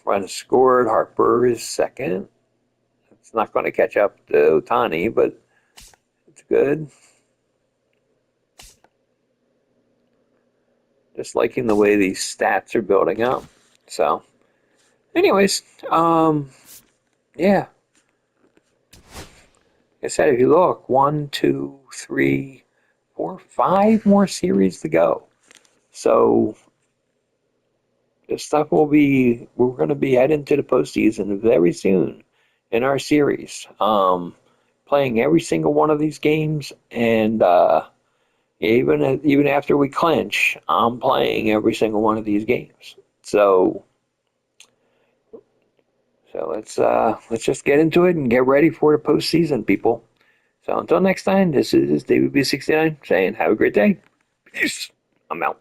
Runs scored, Harper is second. It's not going to catch up to Otani, but it's good. Just liking the way these stats are building up. So, anyways, yeah. Like I said, if you look, 1, 2, 3, 4, 5 more series to go. So, we're going to be heading to the postseason very soon in our series. Playing every single one of these games, and even after we clinch, I'm playing every single one of these games. So let's just get into it and get ready for the postseason, people. So until next time, this is David B69 saying have a great day. Peace. I'm out.